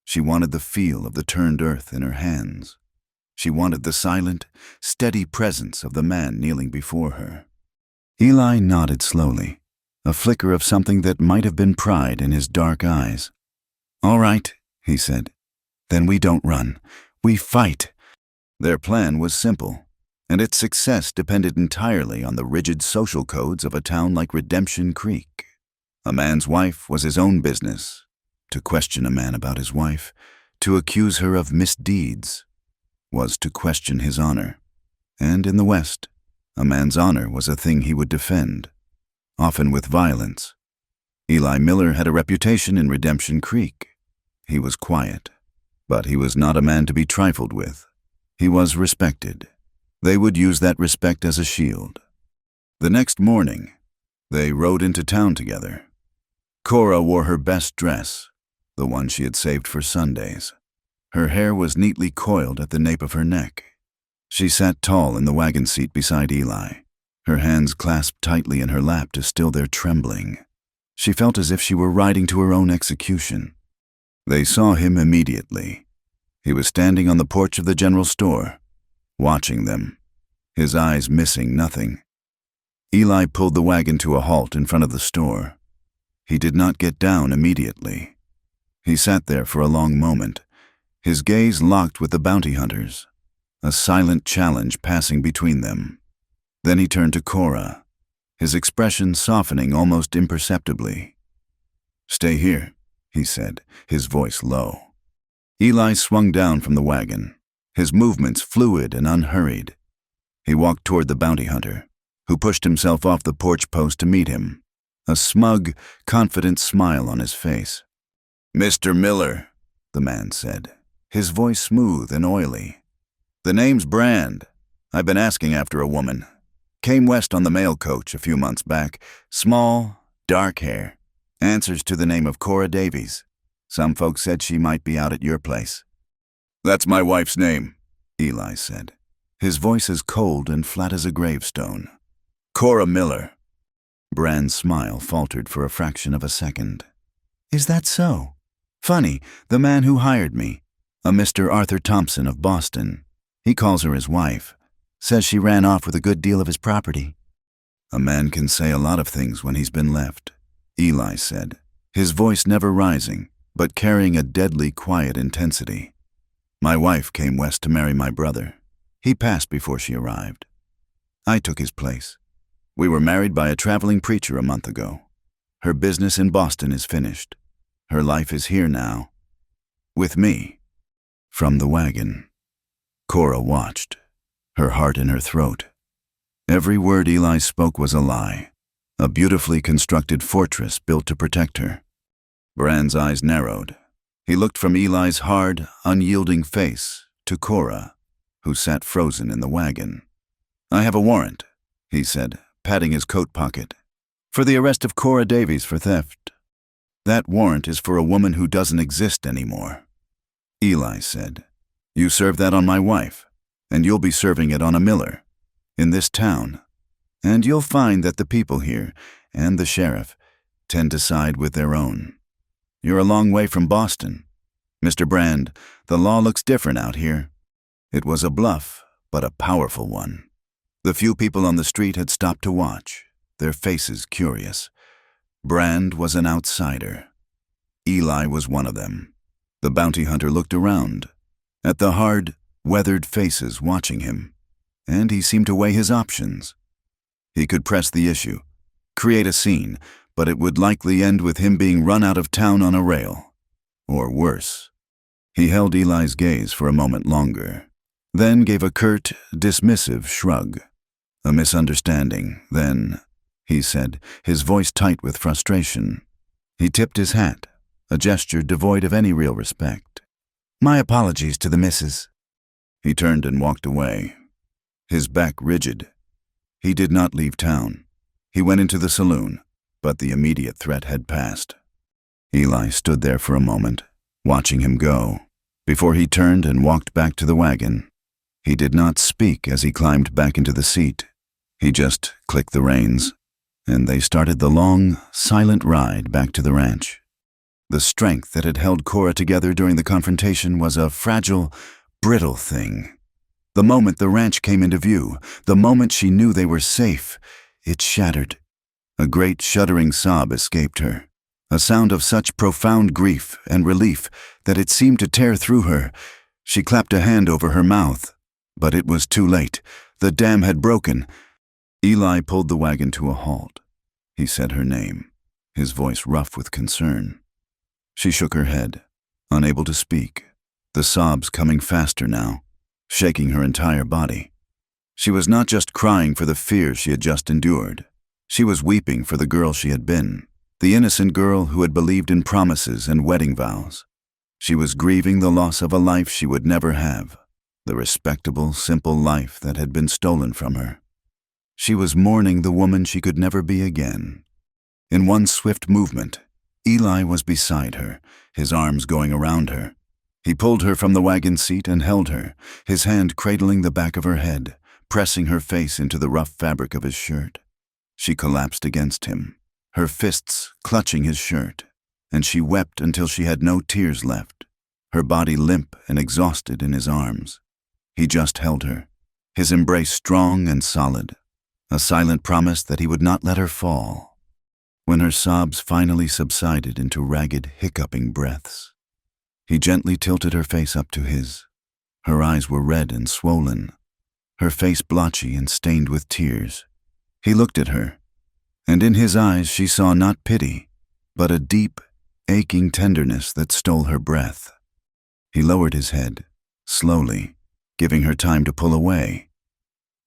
[SPEAKER 1] She wanted the feel of the turned earth in her hands. She wanted the silent, steady presence of the man kneeling before her. Eli nodded slowly, a flicker of something that might have been pride in his dark eyes. "All right," he said. "Then we don't run. We fight." Their plan was simple, and its success depended entirely on the rigid social codes of a town like Redemption Creek. A man's wife was his own business. To question a man about his wife, to accuse her of misdeeds, was to question his honor. And in the West, a man's honor was a thing he would defend, often with violence. Eli Miller had a reputation in Redemption Creek. He was quiet, but he was not a man to be trifled with. He was respected. They would use that respect as a shield. The next morning, they rode into town together. Cora wore her best dress, the one she had saved for Sundays. Her hair was neatly coiled at the nape of her neck. She sat tall in the wagon seat beside Eli, her hands clasped tightly in her lap to still their trembling. She felt as if she were riding to her own execution. They saw him immediately. He was standing on the porch of the general store, watching them, his eyes missing nothing. Eli pulled the wagon to a halt in front of the store. He did not get down immediately. He sat there for a long moment, his gaze locked with the bounty hunters, a silent challenge passing between them. Then he turned to Cora, his expression softening almost imperceptibly. "Stay here," he said, his voice low. Eli swung down from the wagon, his movements fluid and unhurried. He walked toward the bounty hunter, who pushed himself off the porch post to meet him, a smug, confident smile on his face. "Mr. Miller," the man said, his voice smooth and oily. "The name's Brand. I've been asking after a woman. Came west on the mail coach a few months back. Small, dark hair. Answers to the name of Cora Davies. Some folks said she might be out at your place." "That's my wife's name," Eli said, his voice as cold and flat as a gravestone. "Cora Miller." Brand's smile faltered for a fraction of a second. "Is that so? Funny, the man who hired me, a Mr. Arthur Thompson of Boston. He calls her his wife. Says she ran off with a good deal of his property." "A man can say a lot of things when he's been left," Eli said, his voice never rising, but carrying a deadly quiet intensity. "My wife came west to marry my brother. He passed before she arrived. I took his place. We were married by a traveling preacher a month ago. Her business in Boston is finished. Her life is here now. With me." From the wagon, Cora watched, her heart in her throat. Every word Eli spoke was a lie, a beautifully constructed fortress built to protect her. Brand's eyes narrowed. He looked from Eli's hard, unyielding face to Cora, who sat frozen in the wagon. "I have a warrant," he said, patting his coat pocket. For the arrest of Cora Davies for theft. That warrant is for a woman who doesn't exist anymore. Eli said, You serve that on my wife, and you'll be serving it on a miller, in this town. And you'll find that the people here, and the sheriff, tend to side with their own. You're a long way from Boston. Mr. Brand, the law looks different out here. It was a bluff, but a powerful one. The few people on the street had stopped to watch, their faces curious. Brand was an outsider. Eli was one of them. The bounty hunter looked around, at the hard, weathered faces watching him, and he seemed to weigh his options. He could press the issue, create a scene, but it would likely end with him being run out of town on a rail. Or worse. He held Eli's gaze for a moment longer, then gave a curt, dismissive shrug. A misunderstanding, then, he said, his voice tight with frustration. He tipped his hat, a gesture devoid of any real respect. My apologies to the missus. He turned and walked away, his back rigid. He did not leave town. He went into the saloon, but the immediate threat had passed. Eli stood there for a moment, watching him go, before he turned and walked back to the wagon. He did not speak as he climbed back into the seat. He just clicked the reins, and they started the long, silent ride back to the ranch. The strength that had held Cora together during the confrontation was a fragile, brittle thing. The moment the ranch came into view, the moment she knew they were safe, it shattered. A great shuddering sob escaped her, a sound of such profound grief and relief that it seemed to tear through her. She clapped a hand over her mouth, but it was too late. The dam had broken. Eli pulled the wagon to a halt. He said her name, his voice rough with concern. She shook her head, unable to speak, the sobs coming faster now, shaking her entire body. She was not just crying for the fear she had just endured. She was weeping for the girl she had been, the innocent girl who had believed in promises and wedding vows. She was grieving the loss of a life she would never have, the respectable, simple life that had been stolen from her. She was mourning the woman she could never be again. In one swift movement, Eli was beside her, his arms going around her. He pulled her from the wagon seat and held her, his hand cradling the back of her head, pressing her face into the rough fabric of his shirt. She collapsed against him, her fists clutching his shirt, and she wept until she had no tears left, her body limp and exhausted in his arms. He just held her, his embrace strong and solid, a silent promise that he would not let her fall. When her sobs finally subsided into ragged, hiccuping breaths, he gently tilted her face up to his. Her eyes were red and swollen, her face blotchy and stained with tears. He looked at her, and in his eyes she saw not pity, but a deep, aching tenderness that stole her breath. He lowered his head, slowly, giving her time to pull away.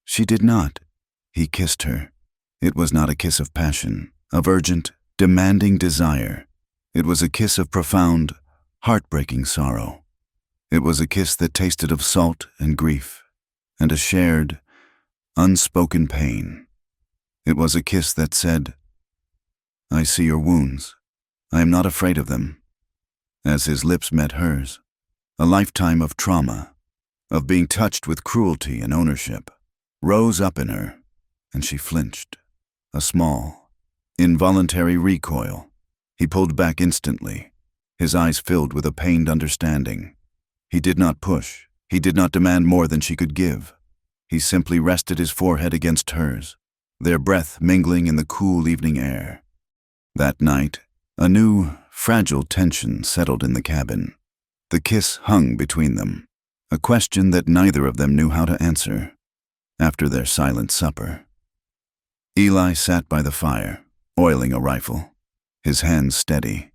[SPEAKER 1] She did not. He kissed her. It was not a kiss of passion, of urgent, demanding desire. It was a kiss of profound, heartbreaking sorrow. It was a kiss that tasted of salt and grief, and a shared, unspoken pain. It was a kiss that said, I see your wounds. I am not afraid of them. As his lips met hers, a lifetime of trauma, of being touched with cruelty and ownership, rose up in her, and she flinched. A small, involuntary recoil. He pulled back instantly, his eyes filled with a pained understanding. He did not push. He did not demand more than she could give. He simply rested his forehead against hers, their breath mingling in the cool evening air. That night, a new, fragile tension settled in the cabin. The kiss hung between them, a question that neither of them knew how to answer. After their silent supper, Eli sat by the fire, oiling a rifle, his hands steady,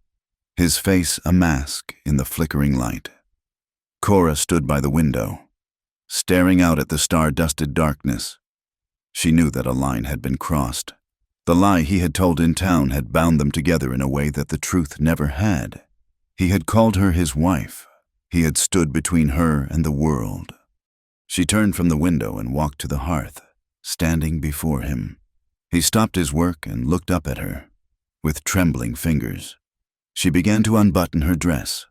[SPEAKER 1] his face a mask in the flickering light. Cora stood by the window, staring out at the star-dusted darkness. She knew that a line had been crossed. The lie he had told in town had bound them together in a way that the truth never had. He had called her his wife. He had stood between her and the world. She turned from the window and walked to the hearth, standing before him. He stopped his work and looked up at her, with trembling fingers. She began to unbutton her dress.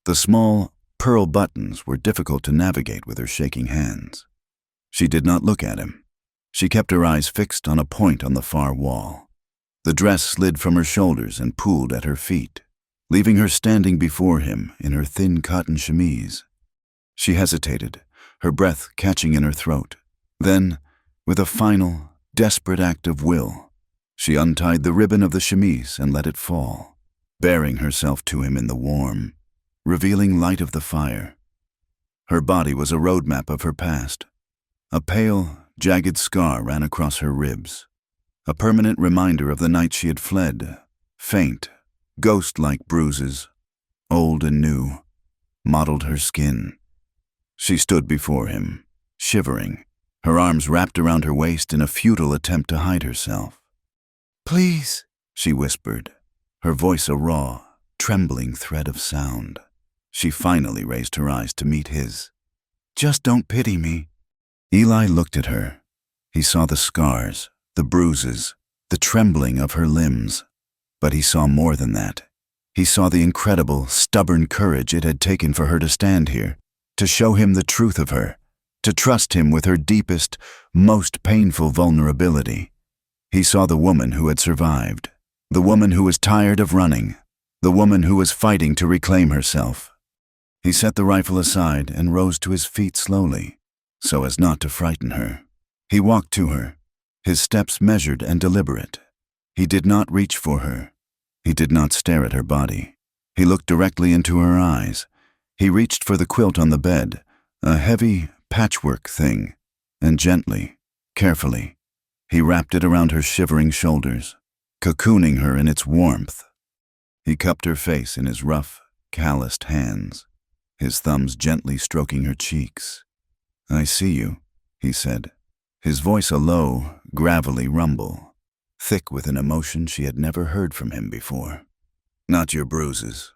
[SPEAKER 1] The small, pearl buttons were difficult to navigate with her shaking hands. She did not look at him. She kept her eyes fixed on a point on the far wall. The dress slid from her shoulders and pooled at her feet, leaving her standing before him in her thin cotton chemise. She hesitated, her breath catching in her throat. Then, with a final, desperate act of will, she untied the ribbon of the chemise and let it fall, baring herself to him in the warm, revealing light of the fire. Her body was a roadmap of her past. A pale, jagged scar ran across her ribs, a permanent reminder of the night she had fled. Faint, ghost-like bruises, old and new, mottled her skin. She stood before him, shivering, her arms wrapped around her waist in a futile attempt to hide herself. "Please," she whispered, her voice a raw, trembling thread of sound. She finally raised her eyes to meet his. "Just don't pity me." Eli looked at her. He saw the scars, the bruises, the trembling of her limbs. But he saw more than that. He saw the incredible, stubborn courage it had taken for her to stand here, to show him the truth of her, to trust him with her deepest, most painful vulnerability. He saw the woman who had survived, the woman who was tired of running, the woman who was fighting to reclaim herself. He set the rifle aside and rose to his feet slowly, so as not to frighten her. He walked to her, his steps measured and deliberate. He did not reach for her. He did not stare at her body. He looked directly into her eyes. He reached for the quilt on the bed, a heavy patchwork thing, and gently, carefully, he wrapped it around her shivering shoulders, cocooning her in its warmth. He cupped her face in his rough, calloused hands, his thumbs gently stroking her cheeks. "I see you," he said, his voice a low, gravelly rumble, thick with an emotion she had never heard from him before. "Not your bruises."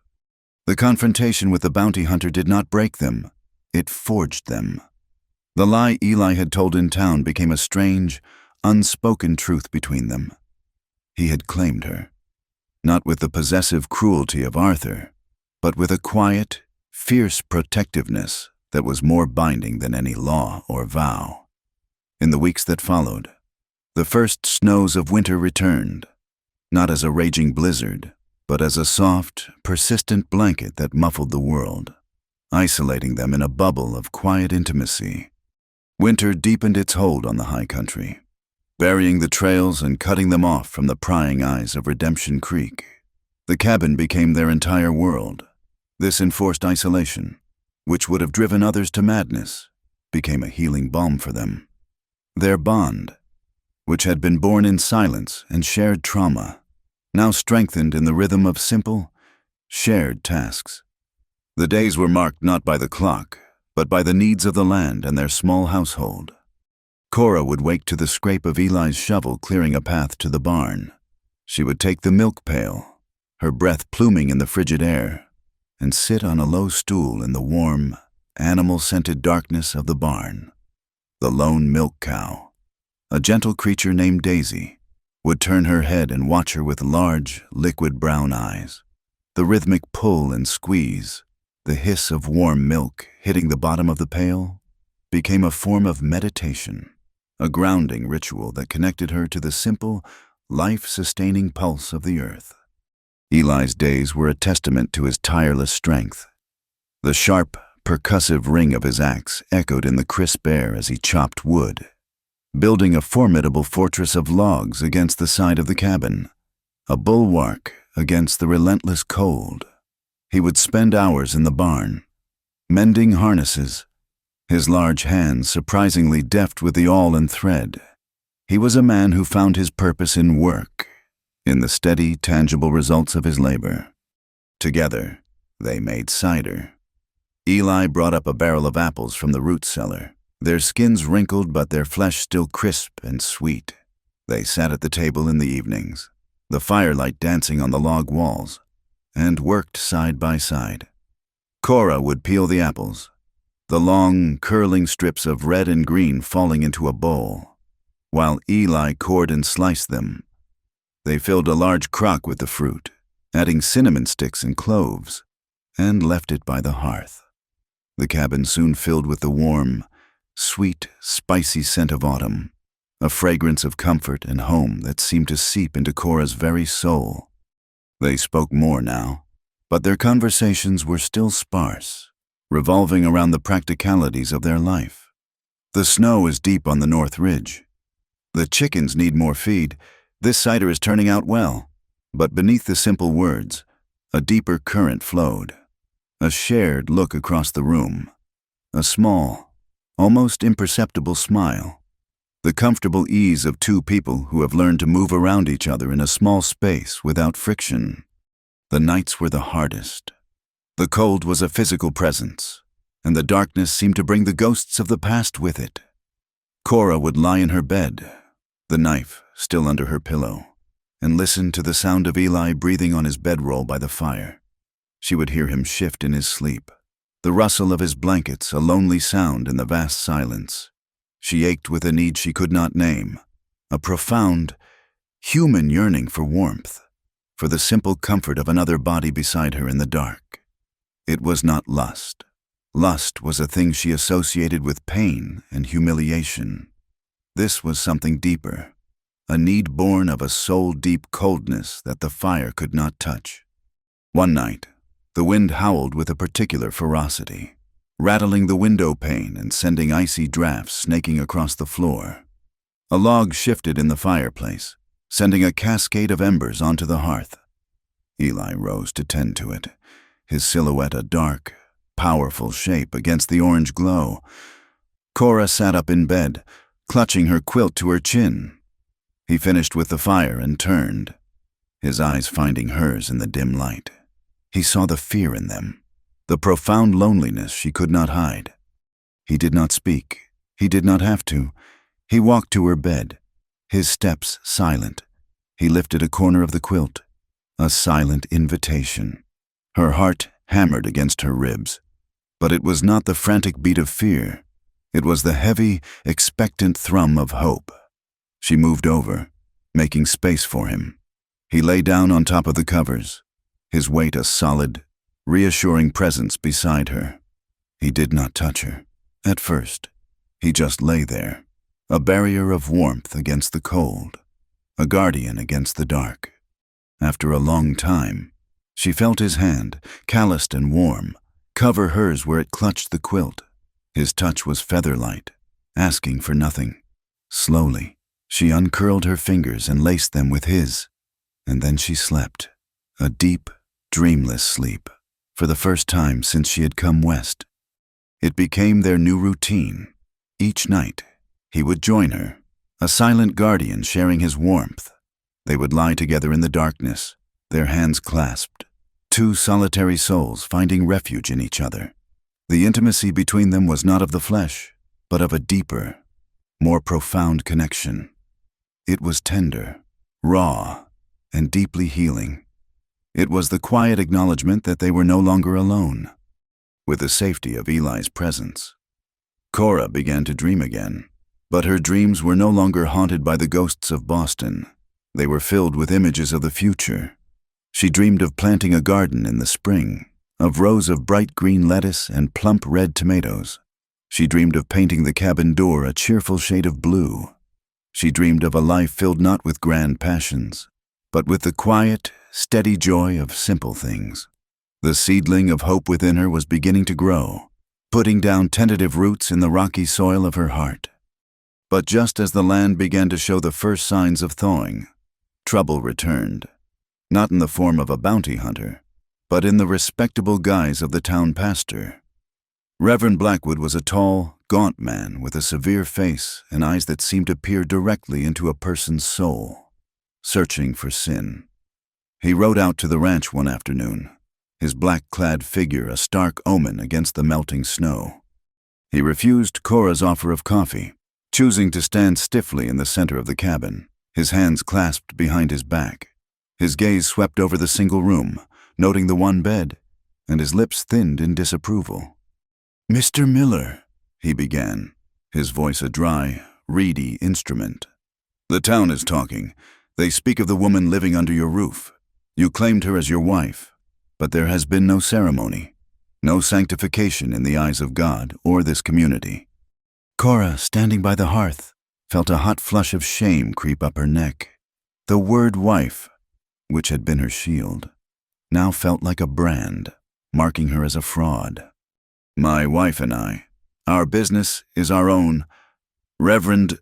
[SPEAKER 1] The confrontation with the bounty hunter did not break them, it forged them. The lie Eli had told in town became a strange, unspoken truth between them. He had claimed her, not with the possessive cruelty of Arthur, but with a quiet, fierce protectiveness that was more binding than any law or vow. In the weeks that followed, the first snows of winter returned, not as a raging blizzard, but as a soft, persistent blanket that muffled the world, isolating them in a bubble of quiet intimacy. Winter deepened its hold on the high country, burying the trails and cutting them off from the prying eyes of Redemption Creek. The cabin became their entire world. This enforced isolation, which would have driven others to madness, became a healing balm for them. Their bond, which had been born in silence and shared trauma, now strengthened in the rhythm of simple, shared tasks. The days were marked not by the clock, but by the needs of the land and their small household. Cora would wake to the scrape of Eli's shovel clearing a path to the barn. She would take the milk pail, her breath pluming in the frigid air, and sit on a low stool in the warm, animal-scented darkness of the barn. The lone milk cow, a gentle creature named Daisy, would turn her head and watch her with large, liquid brown eyes. The rhythmic pull and squeeze, the hiss of warm milk hitting the bottom of the pail, became a form of meditation, a grounding ritual that connected her to the simple, life-sustaining pulse of the earth. Eli's days were a testament to his tireless strength. The sharp, percussive ring of his axe echoed in the crisp air as he chopped wood, building a formidable fortress of logs against the side of the cabin, a bulwark against the relentless cold. He would spend hours in the barn, mending harnesses, his large hands surprisingly deft with the awl and thread. He was a man who found his purpose in work, in the steady, tangible results of his labor. Together, they made cider. Eli brought up a barrel of apples from the root cellar, their skins wrinkled but their flesh still crisp and sweet. They sat at the table in the evenings, the firelight dancing on the log walls, and worked side by side. Cora would peel the apples, the long, curling strips of red and green falling into a bowl. while Eli cored and sliced them. They filled a large crock with the fruit, adding cinnamon sticks and cloves, and left it by the hearth. The cabin soon filled with the warm, sweet, spicy scent of autumn, a fragrance of comfort and home that seemed to seep into Cora's very soul. They spoke more now, but their conversations were still sparse, revolving around the practicalities of their life. The snow is deep on the north ridge. The chickens need more feed. This cider is turning out well. But beneath the simple words, a deeper current flowed. A shared look across the room. A small, almost imperceptible smile. The comfortable ease of two people who have learned to move around each other in a small space without friction. The nights were the hardest. The cold was a physical presence, and the darkness seemed to bring the ghosts of the past with it. Cora would lie in her bed, the knife still under her pillow, and listen to the sound of Eli breathing on his bedroll by the fire. She would hear him shift in his sleep, the rustle of his blankets a lonely sound in the vast silence. She ached with a need she could not name, a profound, human yearning for warmth, for the simple comfort of another body beside her in the dark. It was not lust. Lust was a thing she associated with pain and humiliation. This was something deeper, a need born of a soul-deep coldness that the fire could not touch. One night, the wind howled with a particular ferocity, rattling the window pane and sending icy drafts snaking across the floor. A log shifted in the fireplace, sending a cascade of embers onto the hearth. Eli rose to tend to it, his silhouette a dark, powerful shape against the orange glow. Cora sat up in bed, clutching her quilt to her chin. He finished with the fire and turned, his eyes finding hers in the dim light. He saw the fear in them, the profound loneliness she could not hide. He did not speak. He did not have to. He walked to her bed, his steps silent. He lifted a corner of the quilt, a silent invitation. Her heart hammered against her ribs, but it was not the frantic beat of fear. It was the heavy, expectant thrum of hope. She moved over, making space for him. He lay down on top of the covers, his weight a solid, reassuring presence beside her. He did not touch her, at first. He just lay there, a barrier of warmth against the cold, a guardian against the dark. After a long time, she felt his hand, calloused and warm, cover hers where it clutched the quilt. His touch was feather-light, asking for nothing. Slowly, she uncurled her fingers and laced them with his, and then she slept, a deep, dreamless sleep, for the first time since she had come west. It became their new routine. Each night, he would join her, a silent guardian sharing his warmth. They would lie together in the darkness, their hands clasped, two solitary souls finding refuge in each other. The intimacy between them was not of the flesh, but of a deeper, more profound connection. It was tender, raw, and deeply healing. It was the quiet acknowledgement that they were no longer alone, with the safety of Eli's presence. Cora began to dream again, but her dreams were no longer haunted by the ghosts of Boston. They were filled with images of the future. She dreamed of planting a garden in the spring, of rows of bright green lettuce and plump red tomatoes. She dreamed of painting the cabin door a cheerful shade of blue. She dreamed of a life filled not with grand passions, but with the quiet, steady joy of simple things. The seedling of hope within her was beginning to grow, putting down tentative roots in the rocky soil of her heart. But just as the land began to show the first signs of thawing, trouble returned, not in the form of a bounty hunter, but in the respectable guise of the town pastor. Reverend Blackwood was a tall, gaunt man with a severe face and eyes that seemed to peer directly into a person's soul, searching for sin. He rode out to the ranch one afternoon, his black-clad figure a stark omen against the melting snow. He refused Cora's offer of coffee, choosing to stand stiffly in the center of the cabin, his hands clasped behind his back. His gaze swept over the single room, noting the one bed, and his lips thinned in disapproval. "Mr. Miller," he began, his voice a dry, reedy instrument, "The town is talking. They speak of the woman living under your roof. You claimed her as your wife, but there has been no ceremony, no sanctification in the eyes of God or this community." Cora, standing by the hearth, felt a hot flush of shame creep up her neck. The word wife, which had been her shield, now felt like a brand, marking her as a fraud. "My wife and I, our business is our own. Reverend,"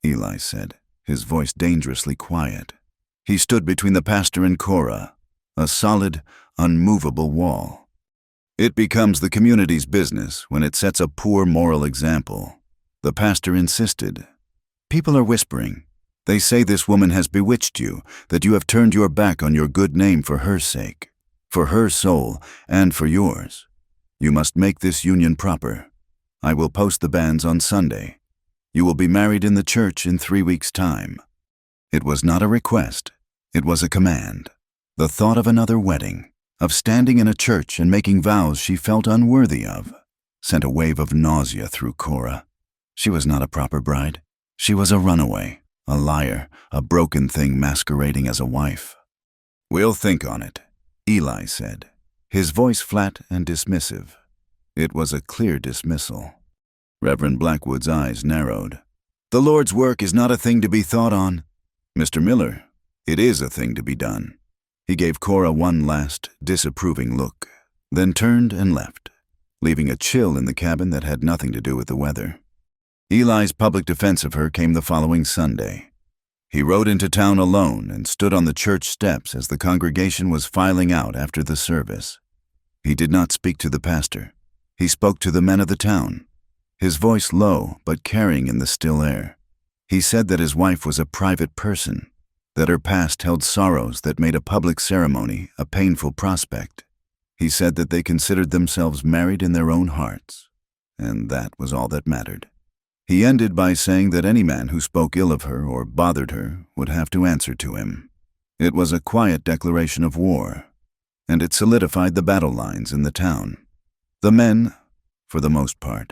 [SPEAKER 1] Eli said, his voice dangerously quiet. He stood between the pastor and Cora, a solid, unmovable wall. "It becomes the community's business when it sets a poor moral example." The pastor insisted. "People are whispering. They say this woman has bewitched you, that you have turned your back on your good name for her sake, for her soul, and for yours. You must make this union proper. I will post the banns on Sunday. You will be married in the church in 3 weeks' time." It was not a request. It was a command. The thought of another wedding, of standing in a church and making vows she felt unworthy of, sent a wave of nausea through Cora. She was not a proper bride. She was a runaway, a liar, a broken thing masquerading as a wife. "We'll think on it," Eli said, his voice flat and dismissive. It was a clear dismissal. Reverend Blackwood's eyes narrowed. "The Lord's work is not a thing to be thought on." "Mr. Miller, it is a thing to be done." He gave Cora one last, disapproving look, then turned and left, leaving a chill in the cabin that had nothing to do with the weather. Eli's public defense of her came the following Sunday. He rode into town alone and stood on the church steps as the congregation was filing out after the service. He did not speak to the pastor. He spoke to the men of the town, his voice low but carrying in the still air. He said that his wife was a private person, that her past held sorrows that made a public ceremony a painful prospect. He said that they considered themselves married in their own hearts, and that was all that mattered. He ended by saying that any man who spoke ill of her or bothered her would have to answer to him. It was a quiet declaration of war, and it solidified the battle lines in the town. The men, for the most part,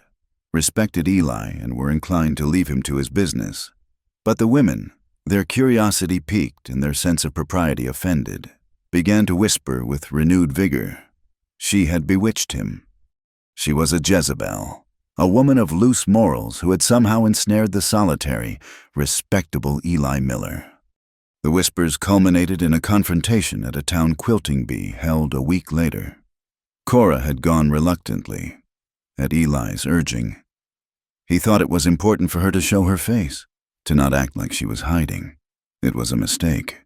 [SPEAKER 1] respected Eli and were inclined to leave him to his business. But the women, their curiosity piqued and their sense of propriety offended, began to whisper with renewed vigor. She had bewitched him. She was a Jezebel. A woman of loose morals who had somehow ensnared the solitary, respectable Eli Miller. The whispers culminated in a confrontation at a town quilting bee held a week later. Cora had gone reluctantly, at Eli's urging. He thought it was important for her to show her face, to not act like she was hiding. It was a mistake.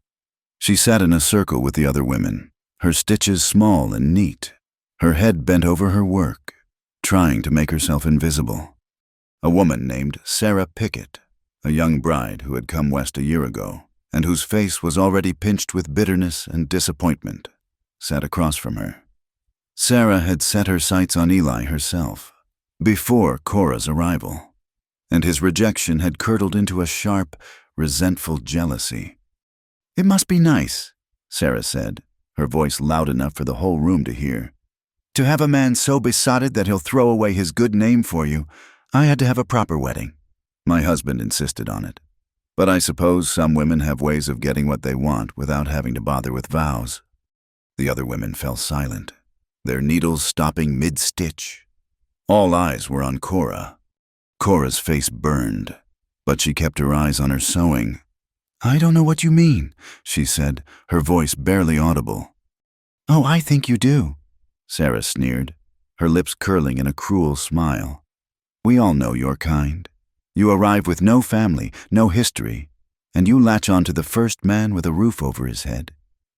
[SPEAKER 1] She sat in a circle with the other women, her stitches small and neat, her head bent over her work, trying to make herself invisible. A woman named Sarah Pickett, a young bride who had come west a year ago, and whose face was already pinched with bitterness and disappointment, sat across from her. Sarah had set her sights on Eli herself, before Cora's arrival, and his rejection had curdled into a sharp, resentful jealousy. "It must be nice," Sarah said, her voice loud enough for the whole room to hear. "To have a man so besotted that he'll throw away his good name for you. I had to have a proper wedding. My husband insisted on it. But I suppose some women have ways of getting what they want without having to bother with vows." The other women fell silent, their needles stopping mid-stitch. All eyes were on Cora. Cora's face burned, but she kept her eyes on her sewing. "I don't know what you mean," she said, her voice barely audible. "Oh, I think you do," Sarah sneered, her lips curling in a cruel smile. "We all know your kind. You arrive with no family, no history, and you latch on to the first man with a roof over his head.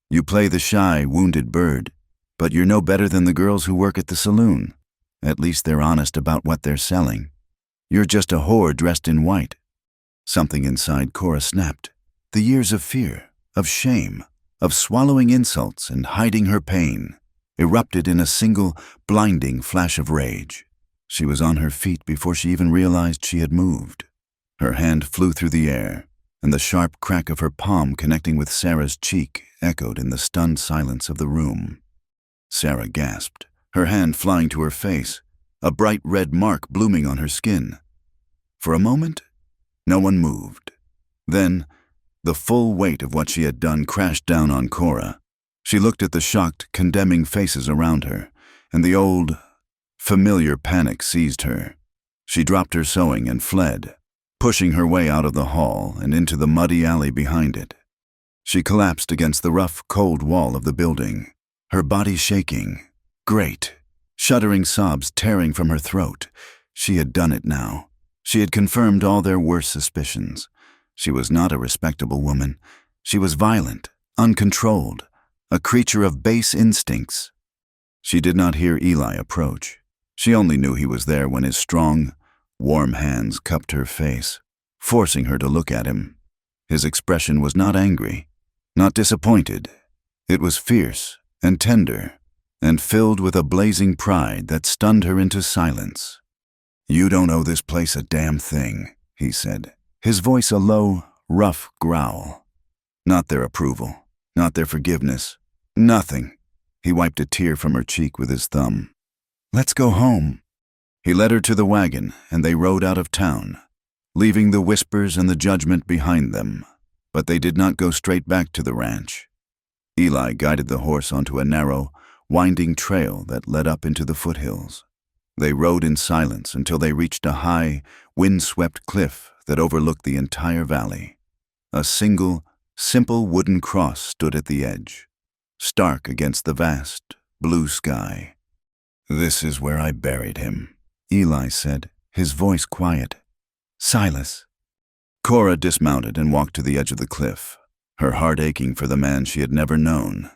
[SPEAKER 1] You play the shy, wounded bird, but you're no better than the girls who work at the saloon. At least they're honest about what they're selling. You're just a whore dressed in white." Something inside Cora snapped. The years of fear, of shame, of swallowing insults and hiding her pain, erupted in a single, blinding flash of rage. She was on her feet before she even realized she had moved. Her hand flew through the air, and the sharp crack of her palm connecting with Sarah's cheek echoed in the stunned silence of the room. Sarah gasped, her hand flying to her face, a bright red mark blooming on her skin. For a moment, no one moved. Then, the full weight of what she had done crashed down on Cora. She looked at the shocked, condemning faces around her, and the old, familiar panic seized her. She dropped her sewing and fled, pushing her way out of the hall and into the muddy alley behind it. She collapsed against the rough, cold wall of the building, her body shaking. Great, shuddering sobs tearing from her throat. She had done it now. She had confirmed all their worst suspicions. She was not a respectable woman. She was violent, uncontrolled, a creature of base instincts. She did not hear Eli approach. She only knew he was there when his strong, warm hands cupped her face, forcing her to look at him. His expression was not angry, not disappointed. It was fierce and tender, and filled with a blazing pride that stunned her into silence. "You don't owe this place a damn thing," he said, his voice a low, rough growl. Not their approval, not their forgiveness, nothing. He wiped a tear from her cheek with his thumb. "Let's go home." He led her to the wagon, and they rode out of town, leaving the whispers and the judgment behind them. But they did not go straight back to the ranch. Eli guided the horse onto a narrow, winding trail that led up into the foothills. They rode in silence until they reached a high, wind-swept cliff that overlooked the entire valley. A single, simple wooden cross stood at the edge, stark against the vast, blue sky. "This is where I buried him," Eli said, his voice quiet. "Silas." Cora dismounted and walked to the edge of the cliff, her heart aching for the man she had never known,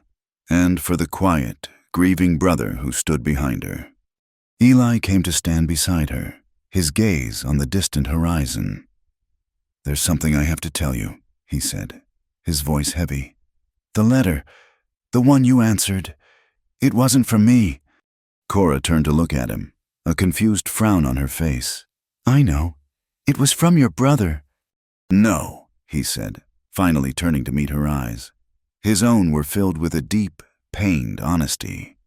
[SPEAKER 1] and for the quiet, grieving brother who stood behind her. Eli came to stand beside her, his gaze on the distant horizon. "There's something I have to tell you," he said, his voice heavy. "The letter, the one you answered, it wasn't from me." Cora turned to look at him, a confused frown on her face. "I know. It was from your brother." "No," he said, finally turning to meet her eyes. His own were filled with a deep, pained honesty.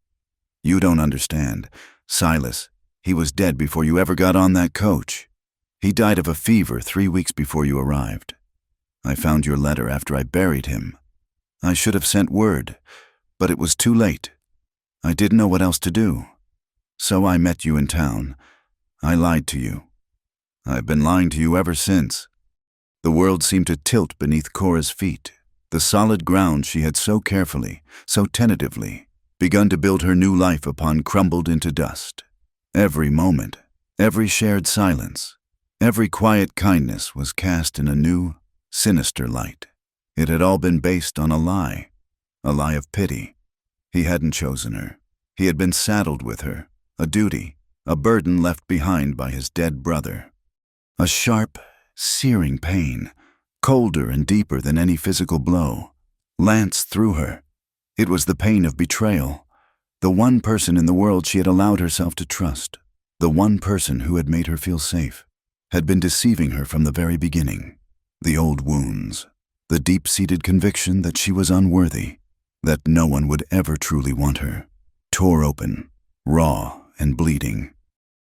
[SPEAKER 1] "You don't understand. Silas, he was dead before you ever got on that coach. He died of a fever 3 weeks before you arrived. I found your letter after I buried him. I should have sent word, but it was too late. I didn't know what else to do. So I met you in town. I lied to you. I've been lying to you ever since." The world seemed to tilt beneath Cora's feet, the solid ground she had so carefully, so tentatively, begun to build her new life upon crumbled into dust. Every moment, every shared silence, every quiet kindness was cast in a new, sinister light. It had all been based on a lie of pity. He hadn't chosen her. He had been saddled with her, a duty, a burden left behind by his dead brother. A sharp, searing pain, colder and deeper than any physical blow, lanced through her. It was the pain of betrayal. The one person in the world she had allowed herself to trust, the one person who had made her feel safe, had been deceiving her from the very beginning. The old wounds, the deep-seated conviction that she was unworthy, that no one would ever truly want her, tore open, raw and bleeding.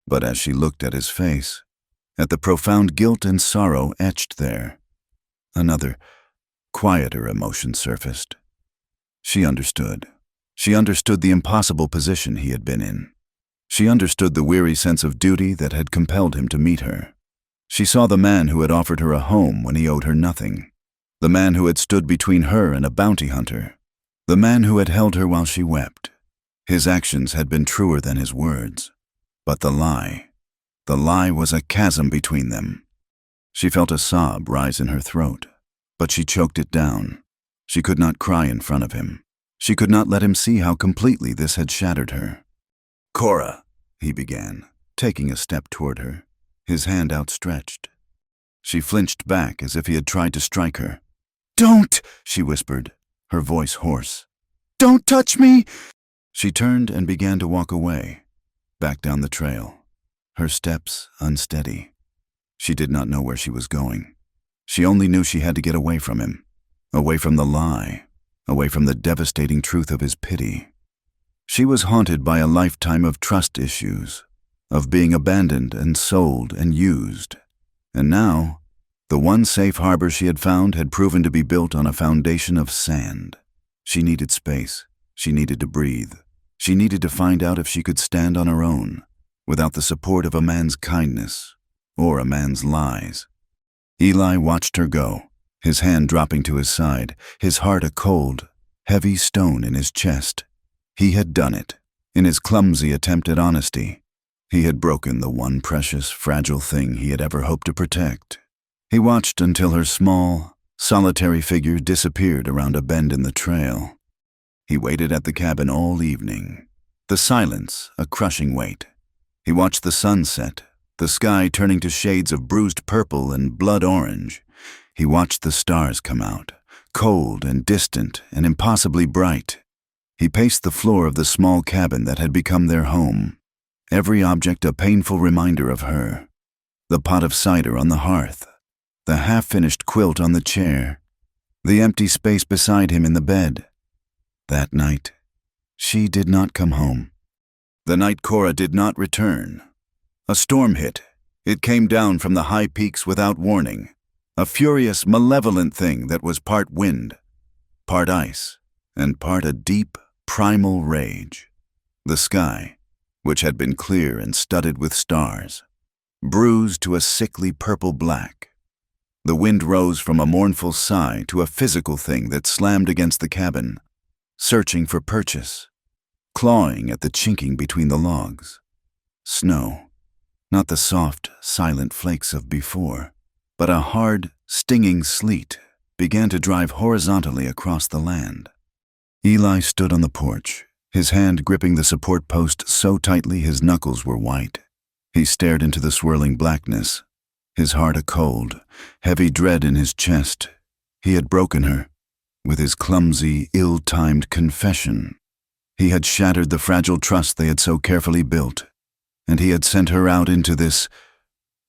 [SPEAKER 1] But as she looked at his face, at the profound guilt and sorrow etched there, another, quieter emotion surfaced. She understood. She understood the impossible position he had been in. She understood the weary sense of duty that had compelled him to meet her. She saw the man who had offered her a home when he owed her nothing, the man who had stood between her and a bounty hunter, the man who had held her while she wept. His actions had been truer than his words, but the lie was a chasm between them. She felt a sob rise in her throat, but she choked it down. She could not cry in front of him. She could not let him see how completely this had shattered her. "Cora," he began, taking a step toward her, his hand outstretched. She flinched back as if he had tried to strike her. "Don't!" she whispered, her voice hoarse. "Don't touch me!" She turned and began to walk away, back down the trail, her steps unsteady. She did not know where she was going. She only knew she had to get away from him, away from the lie, away from the devastating truth of his pity. She was haunted by a lifetime of trust issues, of being abandoned and sold and used. And now, The one safe harbor she had found had proven to be built on a foundation of sand. She needed space. She needed to breathe. She needed to find out if she could stand on her own, without the support of a man's kindness or a man's lies. Eli watched her go, his hand dropping to his side, his heart a cold, heavy stone in his chest. He had done it. In his clumsy attempt at honesty, he had broken the one precious, fragile thing he had ever hoped to protect. He watched until her small, solitary figure disappeared around a bend in the trail. He waited at the cabin all evening, the silence a crushing weight. He watched the sun set, the sky turning to shades of bruised purple and blood orange. He watched the stars come out, cold and distant and impossibly bright. He paced the floor of the small cabin that had become their home, every object a painful reminder of her. The pot of cider on the hearth, the half-finished quilt on the chair, the empty space beside him in the bed. That night, she did not come home. The night Cora did not return. A storm hit. It came down from the high peaks without warning, a furious, malevolent thing that was part wind, part ice, and part a deep, primal rage. The sky, which had been clear and studded with stars, bruised to a sickly purple black. The wind rose from a mournful sigh to a physical thing that slammed against the cabin, searching for purchase, clawing at the chinking between the logs. Snow, not the soft, silent flakes of before, but a hard, stinging sleet, began to drive horizontally across the land. Eli stood on the porch, his hand gripping the support post so tightly his knuckles were white. He stared into the swirling blackness, his heart a cold, heavy dread in his chest. He had broken her, with his clumsy, ill-timed confession. He had shattered the fragile trust they had so carefully built, and he had sent her out into this,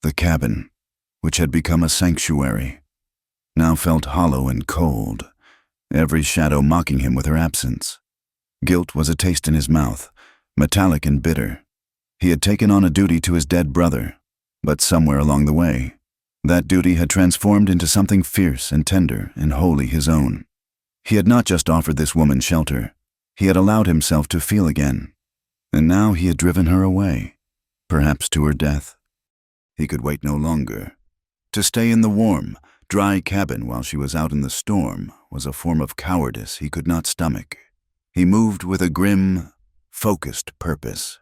[SPEAKER 1] the cabin, which had become a sanctuary, now felt hollow and cold, every shadow mocking him with her absence. Guilt was a taste in his mouth, metallic and bitter. He had taken on a duty to his dead brother, but somewhere along the way, that duty had transformed into something fierce and tender and wholly his own. He had not just offered this woman shelter, he had allowed himself to feel again, and now he had driven her away, perhaps to her death. He could wait no longer. To stay in the warm, dry cabin while she was out in the storm was a form of cowardice he could not stomach. He moved with a grim, focused purpose,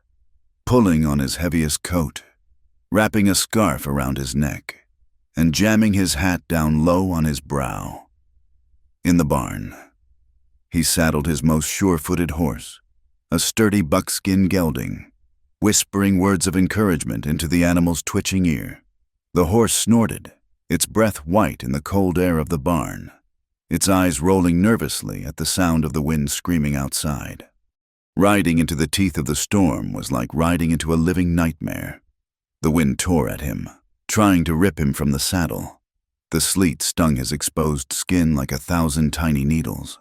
[SPEAKER 1] pulling on his heaviest coat, wrapping a scarf around his neck, and jamming his hat down low on his brow. In the barn, he saddled his most sure-footed horse, a sturdy buckskin gelding, whispering words of encouragement into the animal's twitching ear. The horse snorted, its breath white in the cold air of the barn, its eyes rolling nervously at the sound of the wind screaming outside. Riding into the teeth of the storm was like riding into a living nightmare. The wind tore at him, trying to rip him from the saddle. The sleet stung his exposed skin like 1,000 tiny needles.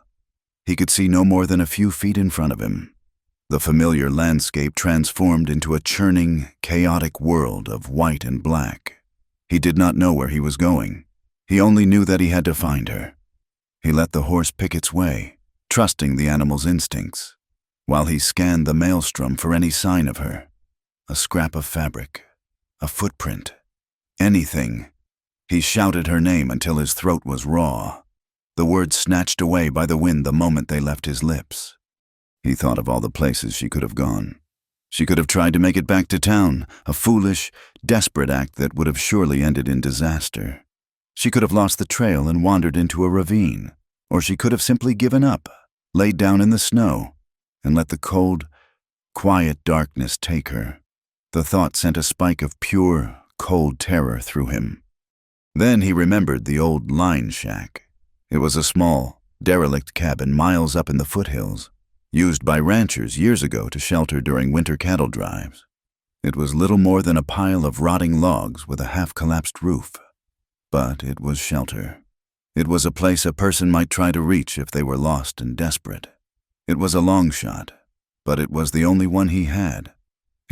[SPEAKER 1] He could see no more than a few feet in front of him. The familiar landscape transformed into a churning, chaotic world of white and black. He did not know where he was going. He only knew that he had to find her. He let the horse pick its way, trusting the animal's instincts, while he scanned the maelstrom for any sign of her. A scrap of fabric, a footprint, anything. He shouted her name until his throat was raw, the words snatched away by the wind the moment they left his lips. He thought of all the places she could have gone. She could have tried to make it back to town, a foolish, desperate act that would have surely ended in disaster. She could have lost the trail and wandered into a ravine, or she could have simply given up, laid down in the snow, and let the cold, quiet darkness take her. The thought sent a spike of pure, cold terror through him. Then he remembered the old line shack. It was a small, derelict cabin miles up in the foothills, used by ranchers years ago to shelter during winter cattle drives. It was little more than a pile of rotting logs with a half-collapsed roof. But it was shelter. It was a place a person might try to reach if they were lost and desperate. It was a long shot, but it was the only one he had.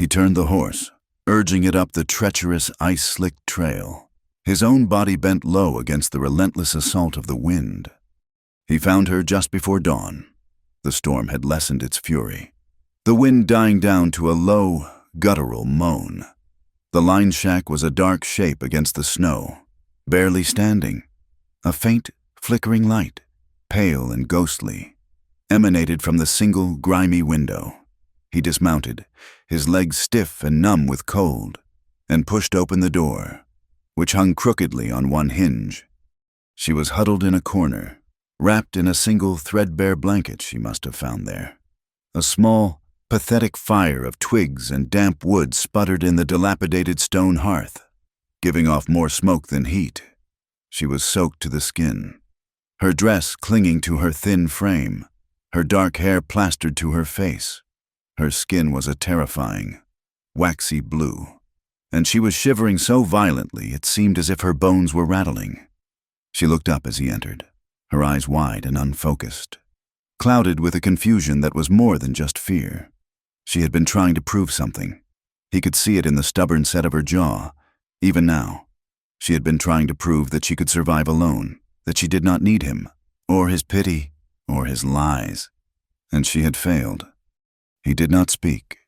[SPEAKER 1] He turned the horse, urging it up the treacherous, ice-slicked trail. His own body bent low against the relentless assault of the wind. He found her just before dawn. The storm had lessened its fury, the wind dying down to a low, guttural moan. The line shack was a dark shape against the snow, barely standing. A faint, flickering light, pale and ghostly, emanated from the single, grimy window. He dismounted, his legs stiff and numb with cold, and pushed open the door, which hung crookedly on one hinge. She was huddled in a corner, wrapped in a single threadbare blanket she must have found there. A small, pathetic fire of twigs and damp wood sputtered in the dilapidated stone hearth, giving off more smoke than heat. She was soaked to the skin, her dress clinging to her thin frame, her dark hair plastered to her face. Her skin was a terrifying, waxy blue, and she was shivering so violently it seemed as if her bones were rattling. She looked up as he entered, her eyes wide and unfocused, clouded with a confusion that was more than just fear. She had been trying to prove something. He could see it in the stubborn set of her jaw. Even now, she had been trying to prove that she could survive alone, that she did not need him, or his pity, or his lies. And she had failed. He did not speak.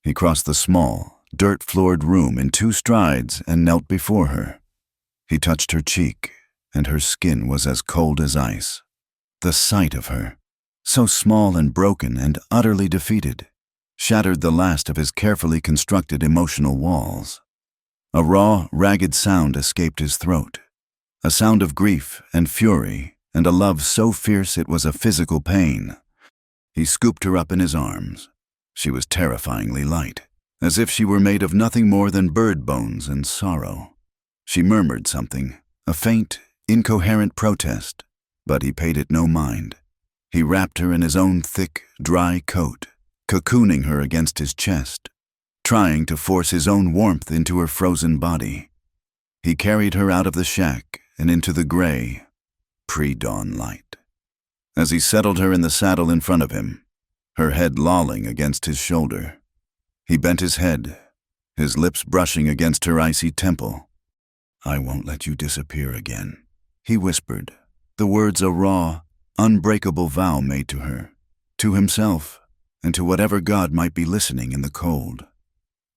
[SPEAKER 1] He crossed the small, dirt-floored room in 2 strides and knelt before her. He touched her cheek, and her skin was as cold as ice. The sight of her, so small and broken and utterly defeated, shattered the last of his carefully constructed emotional walls. A raw, ragged sound escaped his throat, a sound of grief and fury and a love so fierce it was a physical pain. He scooped her up in his arms. She was terrifyingly light, as if she were made of nothing more than bird bones and sorrow. She murmured something, a faint, incoherent protest, but he paid it no mind. He wrapped her in his own thick, dry coat, cocooning her against his chest, trying to force his own warmth into her frozen body. He carried her out of the shack and into the gray, pre-dawn light. As he settled her in the saddle in front of him, her head lolling against his shoulder, he bent his head, his lips brushing against her icy temple. "I won't let you disappear again," he whispered, the words a raw, unbreakable vow made to her, to himself, and to whatever God might be listening in the cold,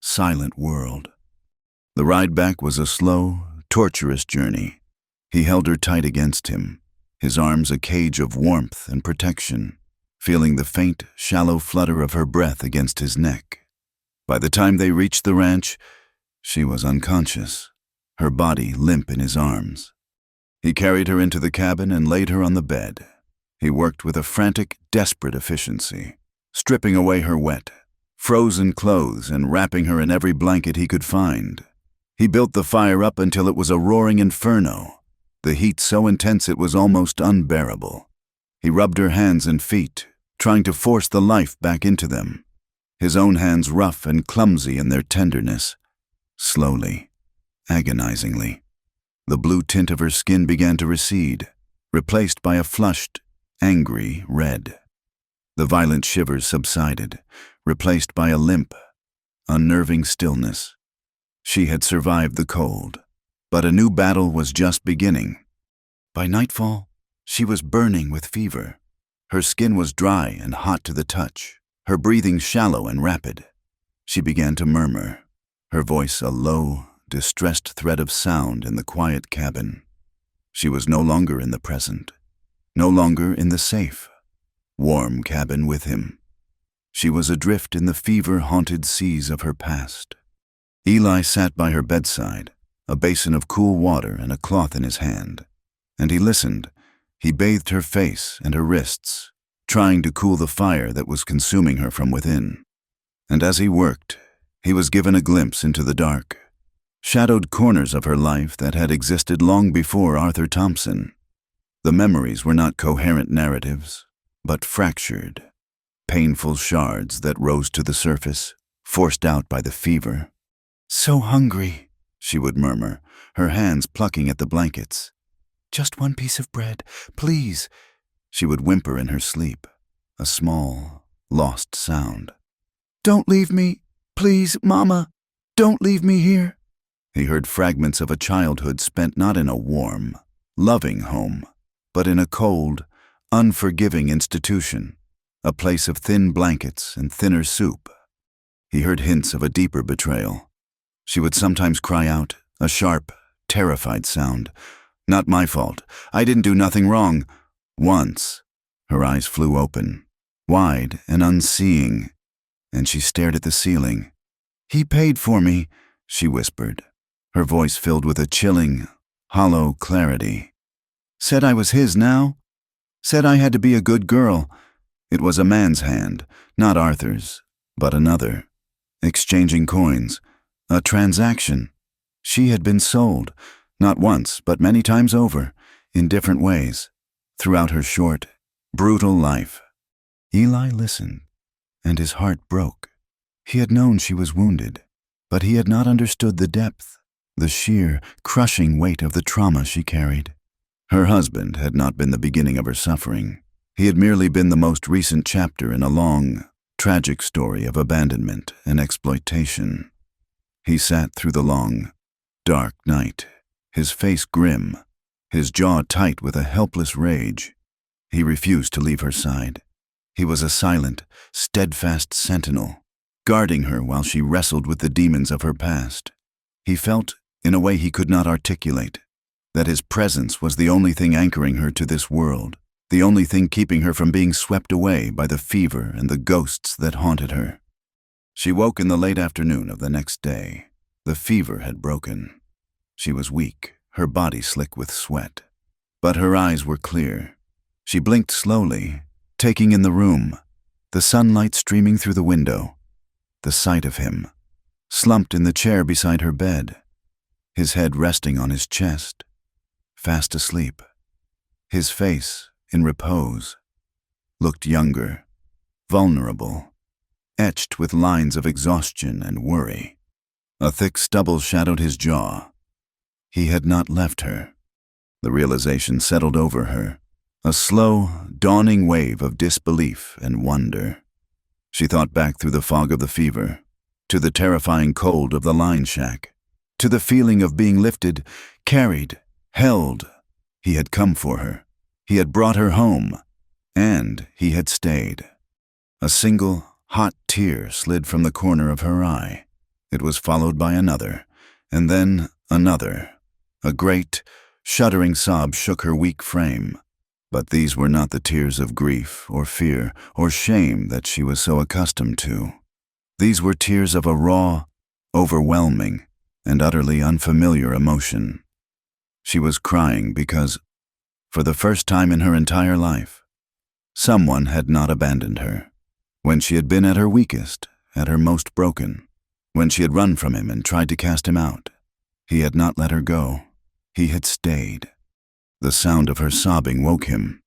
[SPEAKER 1] silent world. The ride back was a slow, torturous journey. He held her tight against him, his arms a cage of warmth and protection, feeling the faint, shallow flutter of her breath against his neck. By the time they reached the ranch, she was unconscious, her body limp in his arms. He carried her into the cabin and laid her on the bed. He worked with a frantic, desperate efficiency, stripping away her wet, frozen clothes and wrapping her in every blanket he could find. He built the fire up until it was a roaring inferno, the heat so intense it was almost unbearable. He rubbed her hands and feet, trying to force the life back into them, his own hands rough and clumsy in their tenderness. Slowly, agonizingly, the blue tint of her skin began to recede, replaced by a flushed, angry red. The violent shivers subsided, replaced by a limp, unnerving stillness. She had survived the cold, but a new battle was just beginning. By nightfall, she was burning with fever. Her skin was dry and hot to the touch, her breathing shallow and rapid. She began to murmur, her voice a low, distressed thread of sound in the quiet cabin. She was no longer in the present, no longer in the safe, warm cabin with him. She was adrift in the fever-haunted seas of her past. Eli sat by her bedside, a basin of cool water and a cloth in his hand, and he listened. He bathed her face and her wrists, trying to cool the fire that was consuming her from within. And as he worked, he was given a glimpse into the dark, shadowed corners of her life that had existed long before Arthur Thompson. The memories were not coherent narratives, but fractured, painful shards that rose to the surface, forced out by the fever. "So hungry," she would murmur, her hands plucking at the blankets. "Just one piece of bread, please." She would whimper in her sleep, a small, lost sound. "Don't leave me, please, Mama. Don't leave me here." He heard fragments of a childhood spent not in a warm, loving home, but in a cold, unforgiving institution, a place of thin blankets and thinner soup. He heard hints of a deeper betrayal. She would sometimes cry out, a sharp, terrified sound. "Not my fault. I didn't do nothing wrong." Once, her eyes flew open, wide and unseeing, and she stared at the ceiling. "He paid for me," she whispered, her voice filled with a chilling, hollow clarity. "Said I was his now. Said I had to be a good girl." It was a man's hand, not Arthur's, but another. Exchanging coins. A transaction. She had been sold, not once, but many times over, in different ways, throughout her short, brutal life. Eli listened, and his heart broke. He had known she was wounded, but he had not understood the depth, the sheer, crushing weight of the trauma she carried. Her husband had not been the beginning of her suffering. He had merely been the most recent chapter in a long, tragic story of abandonment and exploitation. He sat through the long, dark night, his face grim, his jaw tight with a helpless rage. He refused to leave her side. He was a silent, steadfast sentinel, guarding her while she wrestled with the demons of her past. He felt, in a way he could not articulate, that his presence was the only thing anchoring her to this world, the only thing keeping her from being swept away by the fever and the ghosts that haunted her. She woke in the late afternoon of the next day. The fever had broken. She was weak, her body slick with sweat, but her eyes were clear. She blinked slowly, taking in the room, the sunlight streaming through the window, the sight of him, slumped in the chair beside her bed, his head resting on his chest, fast asleep. His face, in repose, looked younger, vulnerable, etched with lines of exhaustion and worry. A thick stubble shadowed his jaw. He had not left her. The realization settled over her, a slow, dawning wave of disbelief and wonder. She thought back through the fog of the fever, to the terrifying cold of the line shack, to the feeling of being lifted, carried, held. He had come for her. He had brought her home, and he had stayed. A single, hot tear slid from the corner of her eye. It was followed by another, and then another. A great, shuddering sob shook her weak frame. But these were not the tears of grief or fear or shame that she was so accustomed to. These were tears of a raw, overwhelming, and utterly unfamiliar emotion. She was crying because, for the first time in her entire life, someone had not abandoned her. When she had been at her weakest, at her most broken, when she had run from him and tried to cast him out, he had not let her go. He had stayed. The sound of her sobbing woke him.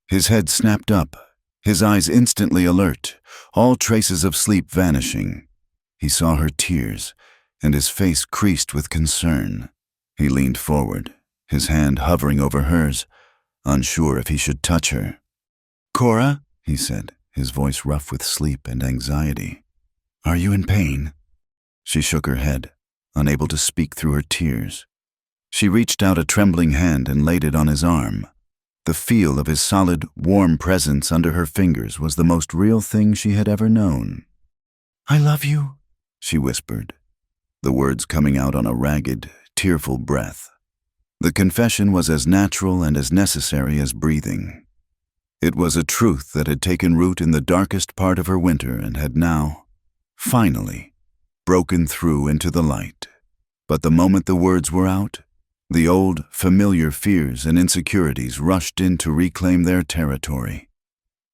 [SPEAKER 1] His head snapped up, his eyes instantly alert, all traces of sleep vanishing. He saw her tears, and his face creased with concern. He leaned forward, his hand hovering over hers, unsure if he should touch her. "Cora," he said, his voice rough with sleep and anxiety. "Are you in pain?" She shook her head, unable to speak through her tears. She reached out a trembling hand and laid it on his arm. The feel of his solid, warm presence under her fingers was the most real thing she had ever known. "I love you," she whispered, the words coming out on a ragged, tearful breath. The confession was as natural and as necessary as breathing. It was a truth that had taken root in the darkest part of her winter and had now, finally, broken through into the light. But the moment the words were out, the old, familiar fears and insecurities rushed in to reclaim their territory.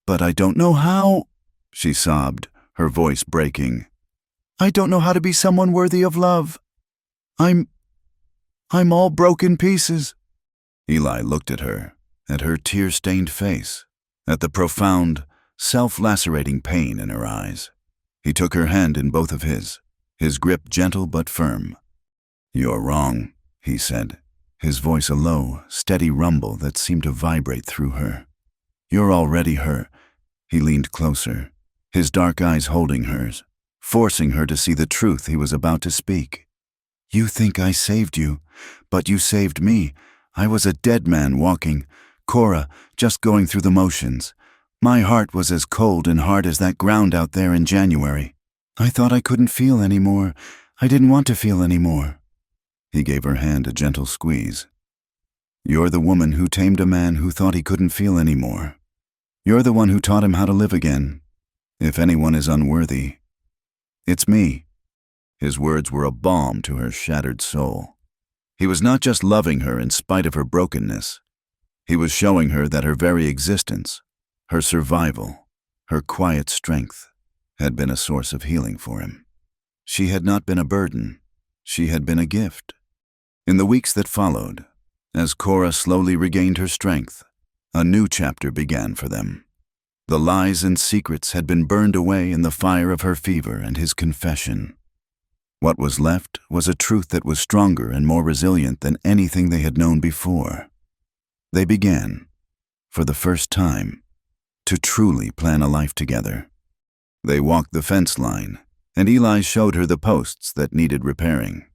[SPEAKER 1] "But I don't know how," she sobbed, her voice breaking. "I don't know how to be someone worthy of love. I'm all broken pieces." Eli looked at her tear-stained face, at the profound, self-lacerating pain in her eyes. He took her hand in both of his grip gentle but firm. "You're wrong," he said, his voice a low, steady rumble that seemed to vibrate through her. "You're already her." He leaned closer, his dark eyes holding hers, forcing her to see the truth he was about to speak. You think I saved you, but you saved me. I was a dead man walking. Cora, just going through the motions. My heart was as cold and hard as that ground out there in January. I thought I couldn't feel anymore. I didn't want to feel anymore. He gave her hand a gentle squeeze. You're the woman who tamed a man who thought he couldn't feel anymore. You're the one who taught him how to live again. If anyone is unworthy, it's me. His words were a balm to her shattered soul. He was not just loving her in spite of her brokenness. He was showing her that her very existence, her survival, her quiet strength, had been a source of healing for him. She had not been a burden. She had been a gift. In the weeks that followed, as Cora slowly regained her strength, a new chapter began for them. The lies and secrets had been burned away in the fire of her fever and his confession. What was left was a truth that was stronger and more resilient than anything they had known before. They began, for the first time, to truly plan a life together. They walked the fence line, and Eli showed her the posts that needed repairing.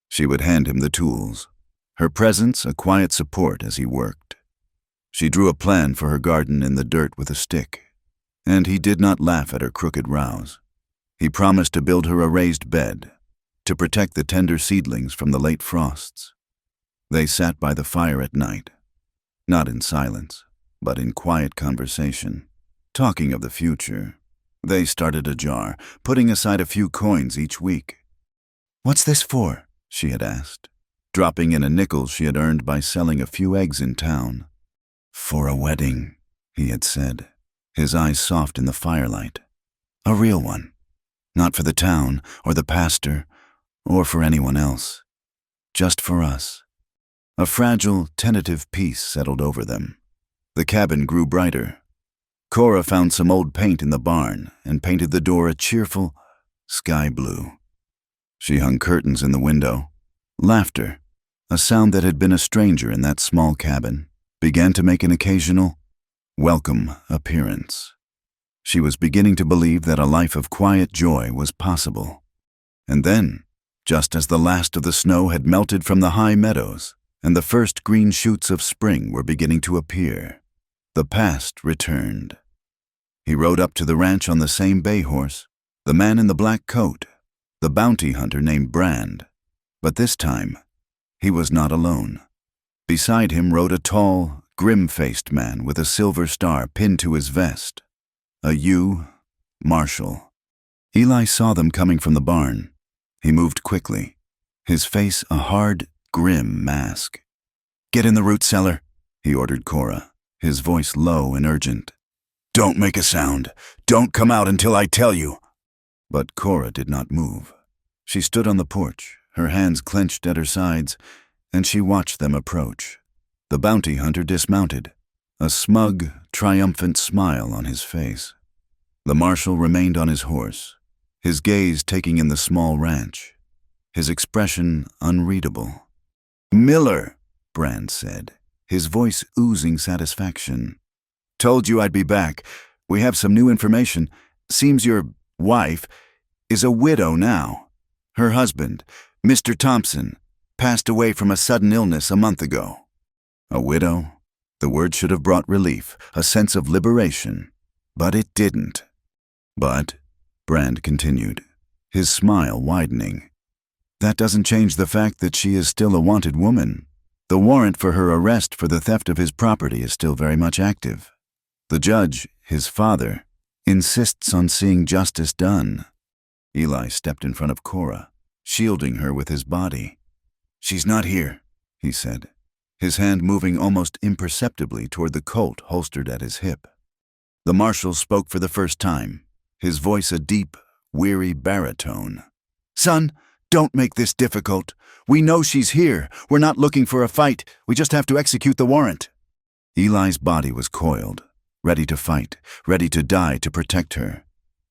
[SPEAKER 1] She would hand him the tools, her presence a quiet support as he worked. She drew a plan for her garden in the dirt with a stick, and he did not laugh at her crooked rows. He promised to build her a raised bed, to protect the tender seedlings from the late frosts. They sat by the fire at night, not in silence, but in quiet conversation, talking of the future. They started a jar, putting aside a few coins each week. "What's this for?" she had asked, dropping in a nickel she had earned by selling a few eggs in town. "For a wedding," he had said, his eyes soft in the firelight. "A real one. Not for the town, or the pastor, or for anyone else. Just for us." A fragile, tentative peace settled over them. The cabin grew brighter. Cora found some old paint in the barn and painted the door a cheerful sky blue. She hung curtains in the window. Laughter, a sound that had been a stranger in that small cabin, began to make an occasional, welcome appearance. She was beginning to believe that a life of quiet joy was possible. And then, just as the last of the snow had melted from the high meadows and the first green shoots of spring were beginning to appear, the past returned. He rode up to the ranch on the same bay horse, the man in the black coat, the bounty hunter named Brand. But this time, he was not alone. Beside him rode a tall, grim-faced man with a silver star pinned to his vest. A Marshal. Eli saw them coming from the barn. He moved quickly, his face a hard, grim mask. "Get in the root cellar," he ordered Cora, his voice low and urgent. "Don't make a sound. Don't come out until I tell you." But Cora did not move. She stood on the porch, her hands clenched at her sides, and she watched them approach. The bounty hunter dismounted, a smug, triumphant smile on his face. The marshal remained on his horse, his gaze taking in the small ranch, his expression unreadable. "Miller," Brand said, his voice oozing satisfaction. "Told you I'd be back. We have some new information. Seems your wife is a widow now. Her husband, Mr. Thompson, passed away from a sudden illness a month ago." A widow? The word should have brought relief, a sense of liberation. But it didn't. "But," Brand continued, his smile widening, "that doesn't change the fact that she is still a wanted woman. The warrant for her arrest for the theft of his property is still very much active. The judge, his father, insists on seeing justice done." Eli stepped in front of Cora, shielding her with his body. "She's not here," he said, his hand moving almost imperceptibly toward the Colt holstered at his hip. The marshal spoke for the first time, his voice a deep, weary baritone. "Son, don't make this difficult. We know she's here. We're not looking for a fight. We just have to execute the warrant." Eli's body was coiled, ready to fight, ready to die to protect her.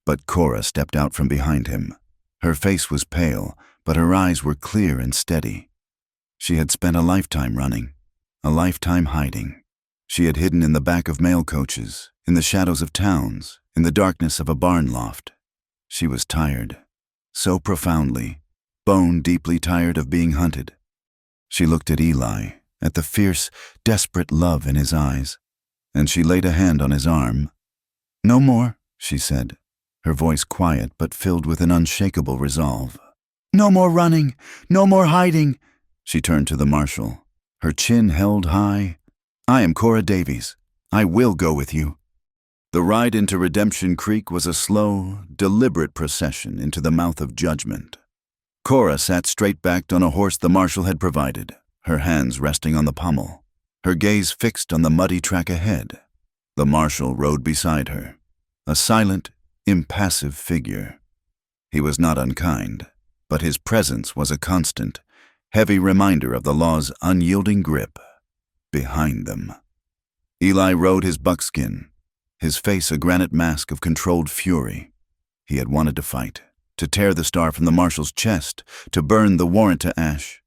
[SPEAKER 1] But Cora stepped out from behind him. Her face was pale, but her eyes were clear and steady. She had spent a lifetime running, a lifetime hiding. She had hidden in the back of mail coaches, in the shadows of towns, in the darkness of a barn loft. She was tired, so profoundly, bone deeply tired of being hunted. She looked at Eli, at the fierce, desperate love in his eyes, and she laid a hand on his arm. "No more," she said, her voice quiet but filled with an unshakable resolve. "No more running, no more hiding." She turned to the marshal, her chin held high. "I am Cora Davies. I will go with you." The ride into Redemption Creek was a slow, deliberate procession into the mouth of judgment. Cora sat straight-backed on a horse the marshal had provided, her hands resting on the pommel, her gaze fixed on the muddy track ahead. The marshal rode beside her, a silent, impassive figure. He was not unkind, but his presence was a constant, heavy reminder of the law's unyielding grip behind them. Eli rode his buckskin, his face a granite mask of controlled fury. He had wanted to fight, to tear the star from the marshal's chest, to burn the warrant to ash.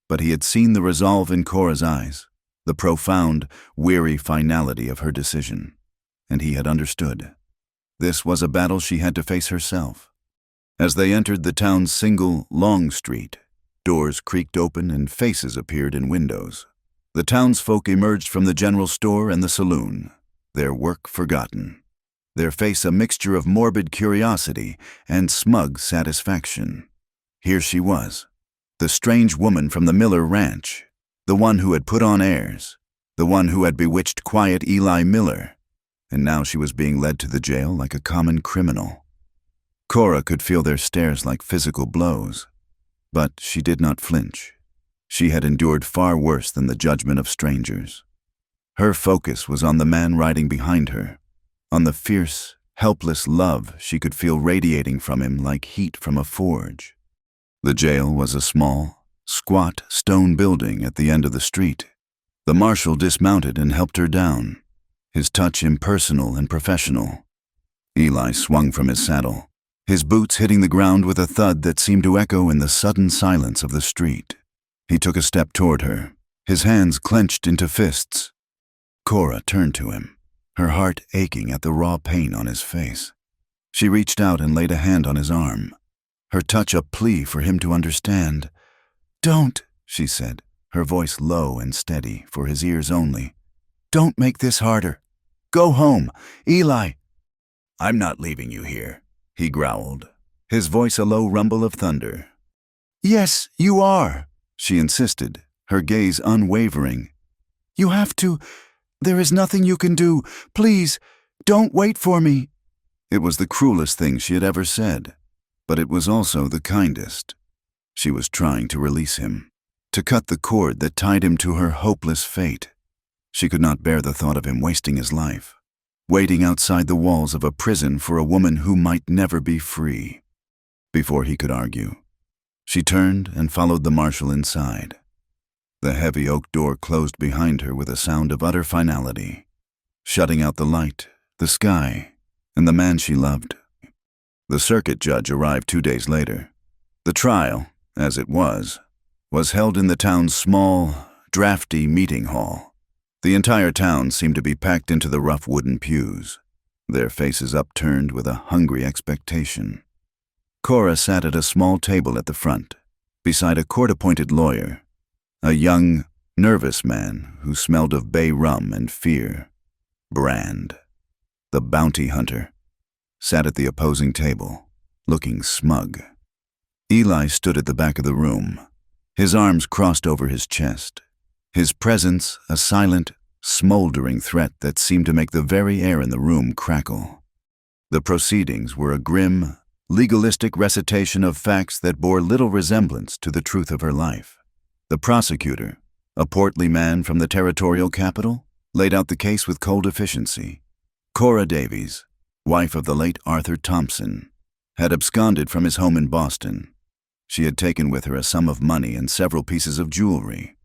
[SPEAKER 1] But he had seen the resolve in Cora's eyes, the profound, weary finality of her decision, and he had understood. This was a battle she had to face herself. As they entered the town's single, long street, doors creaked open and faces appeared in windows. The townsfolk emerged from the general store and the saloon, their work forgotten, their face a mixture of morbid curiosity and smug satisfaction. Here she was, the strange woman from the Miller Ranch, the one who had put on airs, the one who had bewitched quiet Eli Miller, and now she was being led to the jail like a common criminal. Cora could feel their stares like physical blows, but she did not flinch. She had endured far worse than the judgment of strangers. Her focus was on the man riding behind her, on the fierce, helpless love she could feel radiating from him like heat from a forge. The jail was a small, squat stone building at the end of the street. The marshal dismounted and helped her down, his touch impersonal and professional. Eli swung from his saddle, his boots hitting the ground with a thud that seemed to echo in the sudden silence of the street. He took a step toward her, his hands clenched into fists. Cora turned to him, her heart aching at the raw pain on his face. She reached out and laid a hand on his arm, her touch a plea for him to understand. "Don't," she said, her voice low and steady, for his ears only. "Don't make this harder. Go home, Eli." "I'm not leaving you here," he growled, his voice a low rumble of thunder. "Yes, you are," she insisted, her gaze unwavering. "You have to. There is nothing you can do. Please, don't wait for me." It was the cruelest thing she had ever said, but it was also the kindest. She was trying to release him, to cut the cord that tied him to her hopeless fate. She could not bear the thought of him wasting his life, waiting outside the walls of a prison for a woman who might never be free. Before he could argue, she turned and followed the marshal inside. The heavy oak door closed behind her with a sound of utter finality, shutting out the light, the sky, and the man she loved. The circuit judge arrived 2 days later. The trial, as it was held in the town's small, drafty meeting hall. The entire town seemed to be packed into the rough wooden pews, their faces upturned with a hungry expectation. Cora sat at a small table at the front, beside a court-appointed lawyer, a young, nervous man who smelled of bay rum and fear. Brand, the bounty hunter, sat at the opposing table, looking smug. Eli stood at the back of the room, his arms crossed over his chest, his presence a silent, smoldering threat that seemed to make the very air in the room crackle. The proceedings were a grim, legalistic recitation of facts that bore little resemblance to the truth of her life. The prosecutor, a portly man from the territorial capital, laid out the case with cold efficiency. Cora Davies, wife of the late Arthur Thompson, had absconded from his home in Boston. She had taken with her a sum of money and several pieces of jewelry,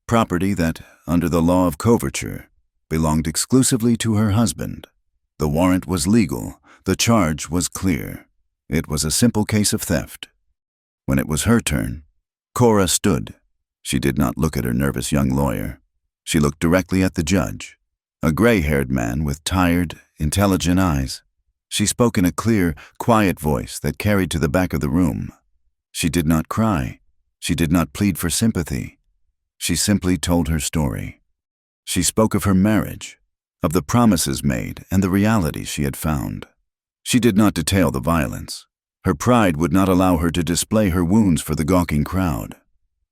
[SPEAKER 1] property that, under the law of coverture, belonged exclusively to her husband. The warrant was legal, the charge was clear. It was a simple case of theft. When it was her turn, Cora stood. She did not look at her nervous young lawyer. She looked directly at the judge, a gray-haired man with tired, intelligent eyes. She spoke in a clear, quiet voice that carried to the back of the room. She did not cry. She did not plead for sympathy. She simply told her story. She spoke of her marriage, of the promises made and the reality she had found. She did not detail the violence. Her pride would not allow her to display her wounds for the gawking crowd.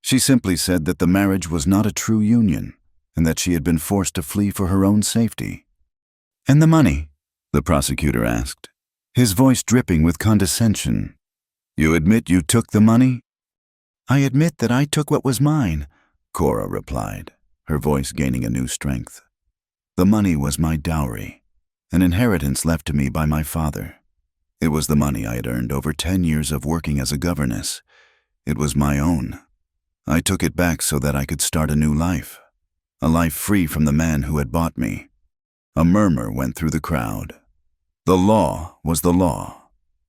[SPEAKER 1] She simply said that the marriage was not a true union and that she had been forced to flee for her own safety. "And the money?" the prosecutor asked, his voice dripping with condescension. "You admit you took the money?" "I admit that I took what was mine," Cora replied, her voice gaining a new strength. "The money was my dowry, an inheritance left to me by my father. It was the money I had earned over 10 years of working as a governess. It was my own. I took it back so that I could start a new life, a life free from the man who had bought me." A murmur went through the crowd. The law was the law,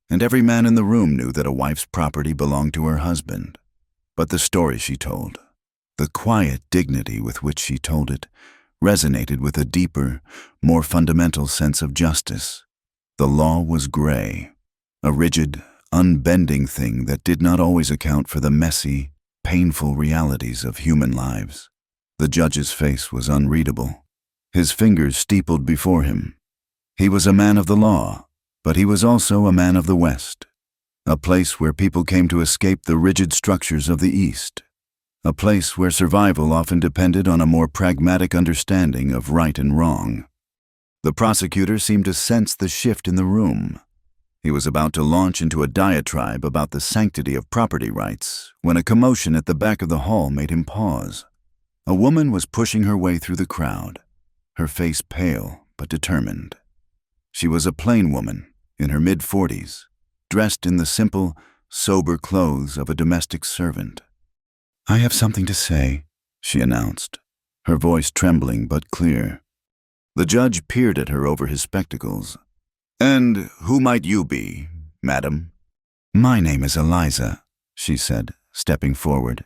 [SPEAKER 1] and every man in the room knew that a wife's property belonged to her husband. But the story she told, the quiet dignity with which she told it, resonated with a deeper, more fundamental sense of justice. The law was gray, a rigid, unbending thing that did not always account for the messy, painful realities of human lives. The judge's face was unreadable, his fingers steepled before him. He was a man of the law, but he was also a man of the West, a place where people came to escape the rigid structures of the East, a place where survival often depended on a more pragmatic understanding of right and wrong. The prosecutor seemed to sense the shift in the room. He was about to launch into a diatribe about the sanctity of property rights when a commotion at the back of the hall made him pause. A woman was pushing her way through the crowd, her face pale but determined. She was a plain woman in her mid-40s, dressed in the simple, sober clothes of a domestic servant. "I have something to say," she announced, her voice trembling but clear. The judge peered at her over his spectacles. "And who might you be, madam?" "My name is Eliza," she said, stepping forward.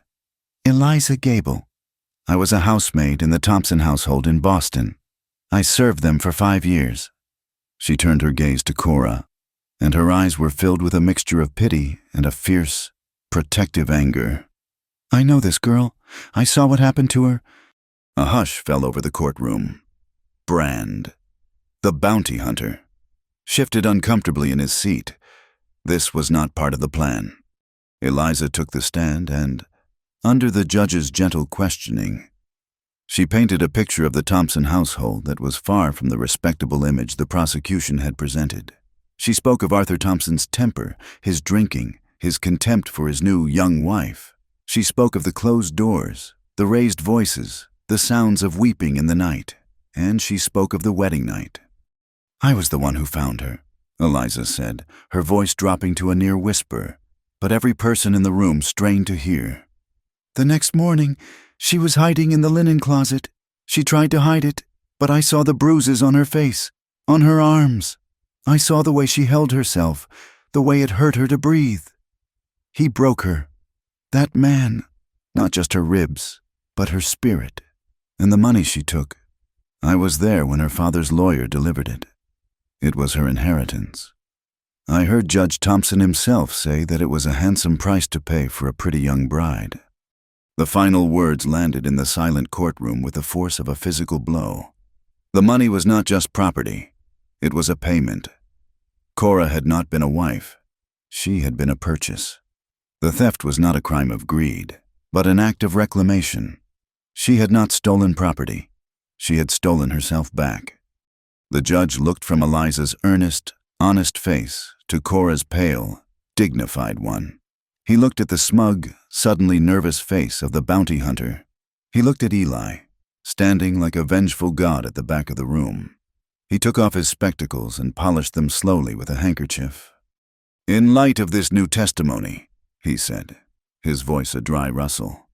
[SPEAKER 1] "Eliza Gable. I was a housemaid in the Thompson household in Boston. I served them for 5 years." She turned her gaze to Cora, and her eyes were filled with a mixture of pity and a fierce, protective anger. "I know this girl. I saw what happened to her." A hush fell over the courtroom. Brand, the bounty hunter, shifted uncomfortably in his seat. This was not part of the plan. Eliza took the stand and, under the judge's gentle questioning, she painted a picture of the Thompson household that was far from the respectable image the prosecution had presented. She spoke of Arthur Thompson's temper, his drinking, his contempt for his new young wife. She spoke of the closed doors, the raised voices, the sounds of weeping in the night, and she spoke of the wedding night. "I was the one who found her," Eliza said, her voice dropping to a near whisper, but every person in the room strained to hear. "The next morning, she was hiding in the linen closet. She tried to hide it, but I saw the bruises on her face, on her arms. I saw the way she held herself, the way it hurt her to breathe. He broke her. That man, not just her ribs, but her spirit, and the money she took. I was there when her father's lawyer delivered it. It was her inheritance. I heard Judge Thompson himself say that it was a handsome price to pay for a pretty young bride." The final words landed in the silent courtroom with the force of a physical blow. The money was not just property. It was a payment. Cora had not been a wife. She had been a purchase. The theft was not a crime of greed, but an act of reclamation. She had not stolen property. She had stolen herself back. The judge looked from Eliza's earnest, honest face to Cora's pale, dignified one. He looked at the smug, suddenly nervous face of the bounty hunter. He looked at Eli, standing like a vengeful god at the back of the room. He took off his spectacles and polished them slowly with a handkerchief. "In light of this new testimony," he said, his voice a dry rustle,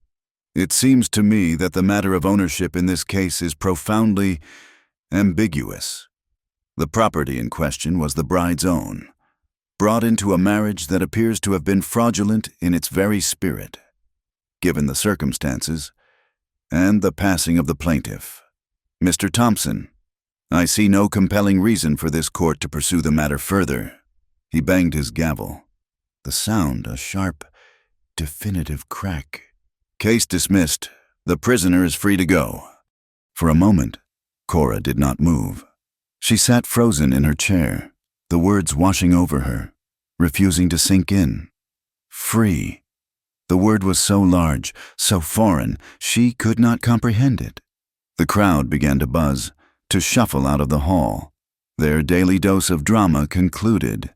[SPEAKER 1] "it seems to me that the matter of ownership in this case is profoundly ambiguous. The property in question was the bride's own, brought into a marriage that appears to have been fraudulent in its very spirit, given the circumstances and the passing of the plaintiff. Mr. Thompson, I see no compelling reason for this court to pursue the matter further." He banged his gavel. The sound, a sharp, definitive crack. Case dismissed. The prisoner is free to go. For a moment, Cora did not move. She sat frozen in her chair, the words washing over her, refusing to sink in. Free. The word was so large, so foreign, she could not comprehend it. The crowd began to buzz, to shuffle out of the hall. Their daily dose of drama concluded.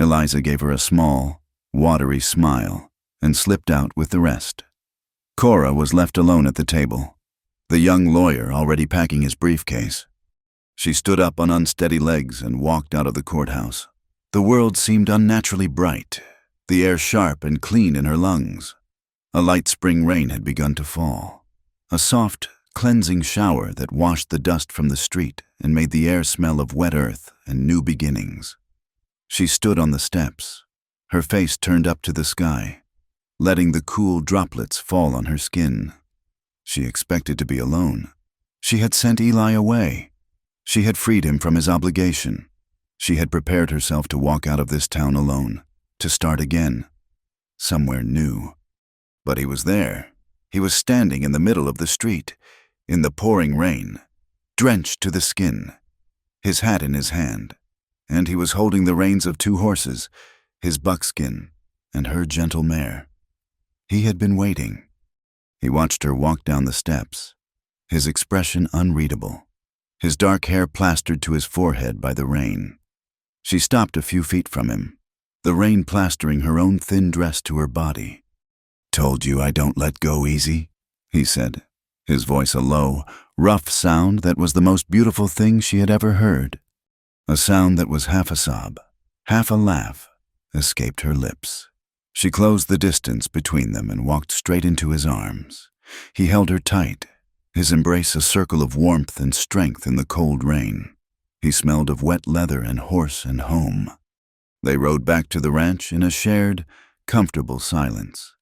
[SPEAKER 1] Eliza gave her a small, watery smile and slipped out with the rest. Cora was left alone at the table, the young lawyer already packing his briefcase. She stood up on unsteady legs and walked out of the courthouse. The world seemed unnaturally bright, the air sharp and clean in her lungs. A light spring rain had begun to fall, a soft, cleansing shower that washed the dust from the street and made the air smell of wet earth and new beginnings. She stood on the steps, her face turned up to the sky, letting the cool droplets fall on her skin. She expected to be alone. She had sent Eli away. She had freed him from his obligation. She had prepared herself to walk out of this town alone, to start again, somewhere new. But he was there. He was standing in the middle of the street, in the pouring rain, drenched to the skin, his hat in his hand, and he was holding the reins of 2 horses, his buckskin and her gentle mare. He had been waiting. He watched her walk down the steps, his expression unreadable, his dark hair plastered to his forehead by the rain. She stopped a few feet from him, the rain plastering her own thin dress to her body. "Told you I don't let go easy," he said, his voice a low, rough sound that was the most beautiful thing she had ever heard. A sound that was half a sob, half a laugh, escaped her lips. She closed the distance between them and walked straight into his arms. He held her tight, his embrace a circle of warmth and strength in the cold rain. He smelled of wet leather and horse and home. They rode back to the ranch in a shared, comfortable silence.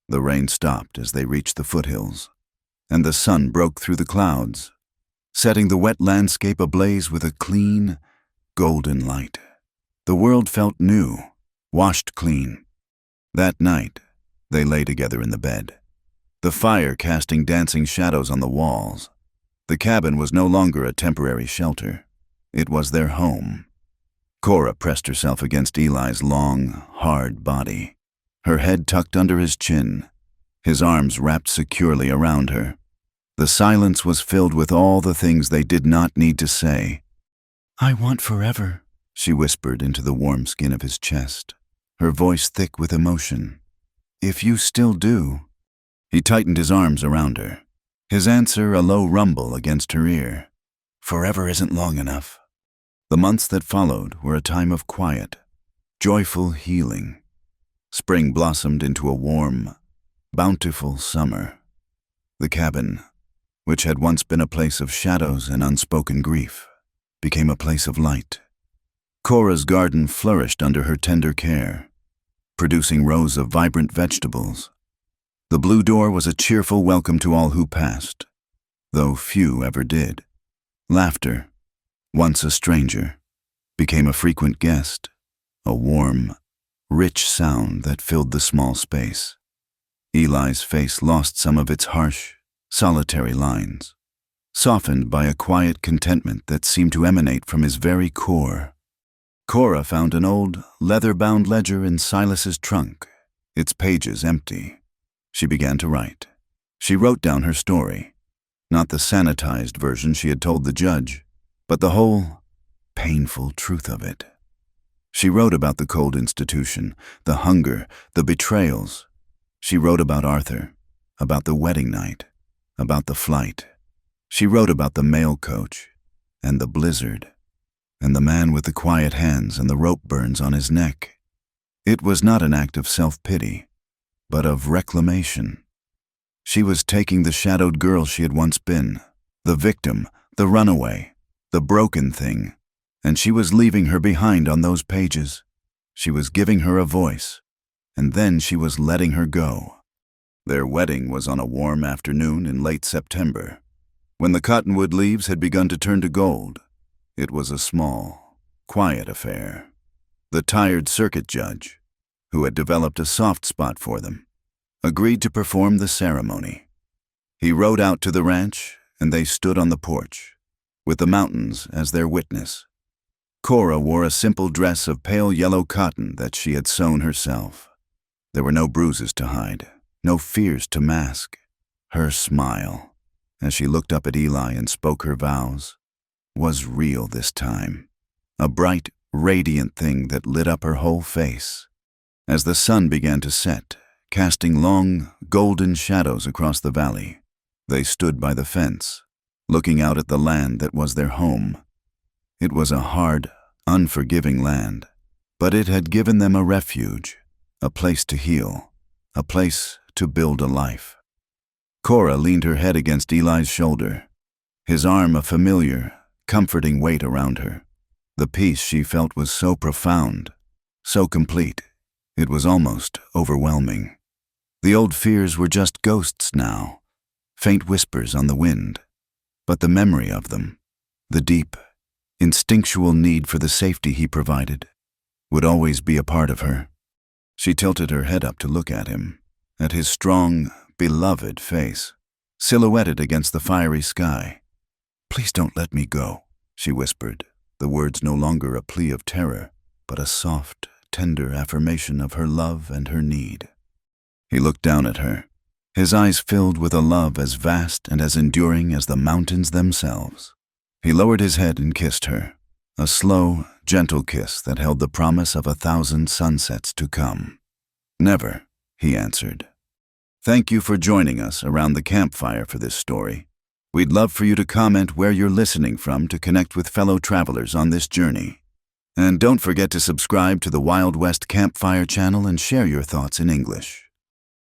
[SPEAKER 1] The rain stopped as they reached the foothills, and the sun broke through the clouds, setting the wet landscape ablaze with a clean, golden light. The world felt new, washed clean. That night, they lay together in the bed, the fire casting dancing shadows on the walls. The cabin was no longer a temporary shelter. It was their home. Cora pressed herself against Eli's long, hard body, her head tucked under his chin, his arms wrapped securely around her. The silence was filled with all the things they did not need to say. "I want forever," she whispered into the warm skin of his chest, her voice thick with emotion. "If you still do." He tightened his arms around her, his answer a low rumble against her ear. "Forever isn't long enough." The months that followed were a time of quiet, joyful healing. Spring blossomed into a warm, bountiful summer. The cabin, which had once been a place of shadows and unspoken grief, became a place of light. Cora's garden flourished under her tender care, producing rows of vibrant vegetables. The blue door was a cheerful welcome to all who passed, though few ever did. Laughter, once a stranger, became a frequent guest, a warm, rich sound that filled the small space. Eli's face lost some of its harsh, solitary lines, softened by a quiet contentment that seemed to emanate from his very core. Cora found an old, leather-bound ledger in Silas's trunk, its pages empty. She began to write. She wrote down her story, not the sanitized version she had told the judge, but the whole, painful truth of it. She wrote about the cold institution, the hunger, the betrayals. She wrote about Arthur, about the wedding night, about the flight. She wrote about the mail coach, and the blizzard, and the man with the quiet hands and the rope burns on his neck. It was not an act of self-pity, but of reclamation. She was taking the shadowed girl she had once been, the victim, the runaway, the broken thing, and she was leaving her behind on those pages. She was giving her a voice, and then she was letting her go. Their wedding was on a warm afternoon in late September, when the cottonwood leaves had begun to turn to gold. It was a small, quiet affair. The tired circuit judge, who had developed a soft spot for them, agreed to perform the ceremony. He rode out to the ranch, and they stood on the porch, with the mountains as their witness. Cora wore a simple dress of pale yellow cotton that she had sewn herself. There were no bruises to hide, no fears to mask. Her smile, as she looked up at Eli and spoke her vows, was real this time. A bright, radiant thing that lit up her whole face. As the sun began to set, casting long, golden shadows across the valley, they stood by the fence, looking out at the land that was their home. It was a hard, unforgiving land, but it had given them a refuge, a place to heal, a place to build a life. Cora leaned her head against Eli's shoulder, his arm a familiar, comforting weight around her. The peace she felt was so profound, so complete, it was almost overwhelming. The old fears were just ghosts now, faint whispers on the wind, but the memory of them, the deep, instinctual need for the safety he provided, would always be a part of her. She tilted her head up to look at him, at his strong, beloved face, silhouetted against the fiery sky. "Please don't let me go," she whispered, the words no longer a plea of terror, but a soft, tender affirmation of her love and her need. He looked down at her, his eyes filled with a love as vast and as enduring as the mountains themselves. He lowered his head and kissed her, a slow, gentle kiss that held the promise of 1,000 sunsets to come. "Never," he answered. Thank you for joining us around the campfire for this story. We'd love for you to comment where you're listening from to connect with fellow travelers on this journey. And don't forget to subscribe to the Wild West Campfire channel and share your thoughts in English.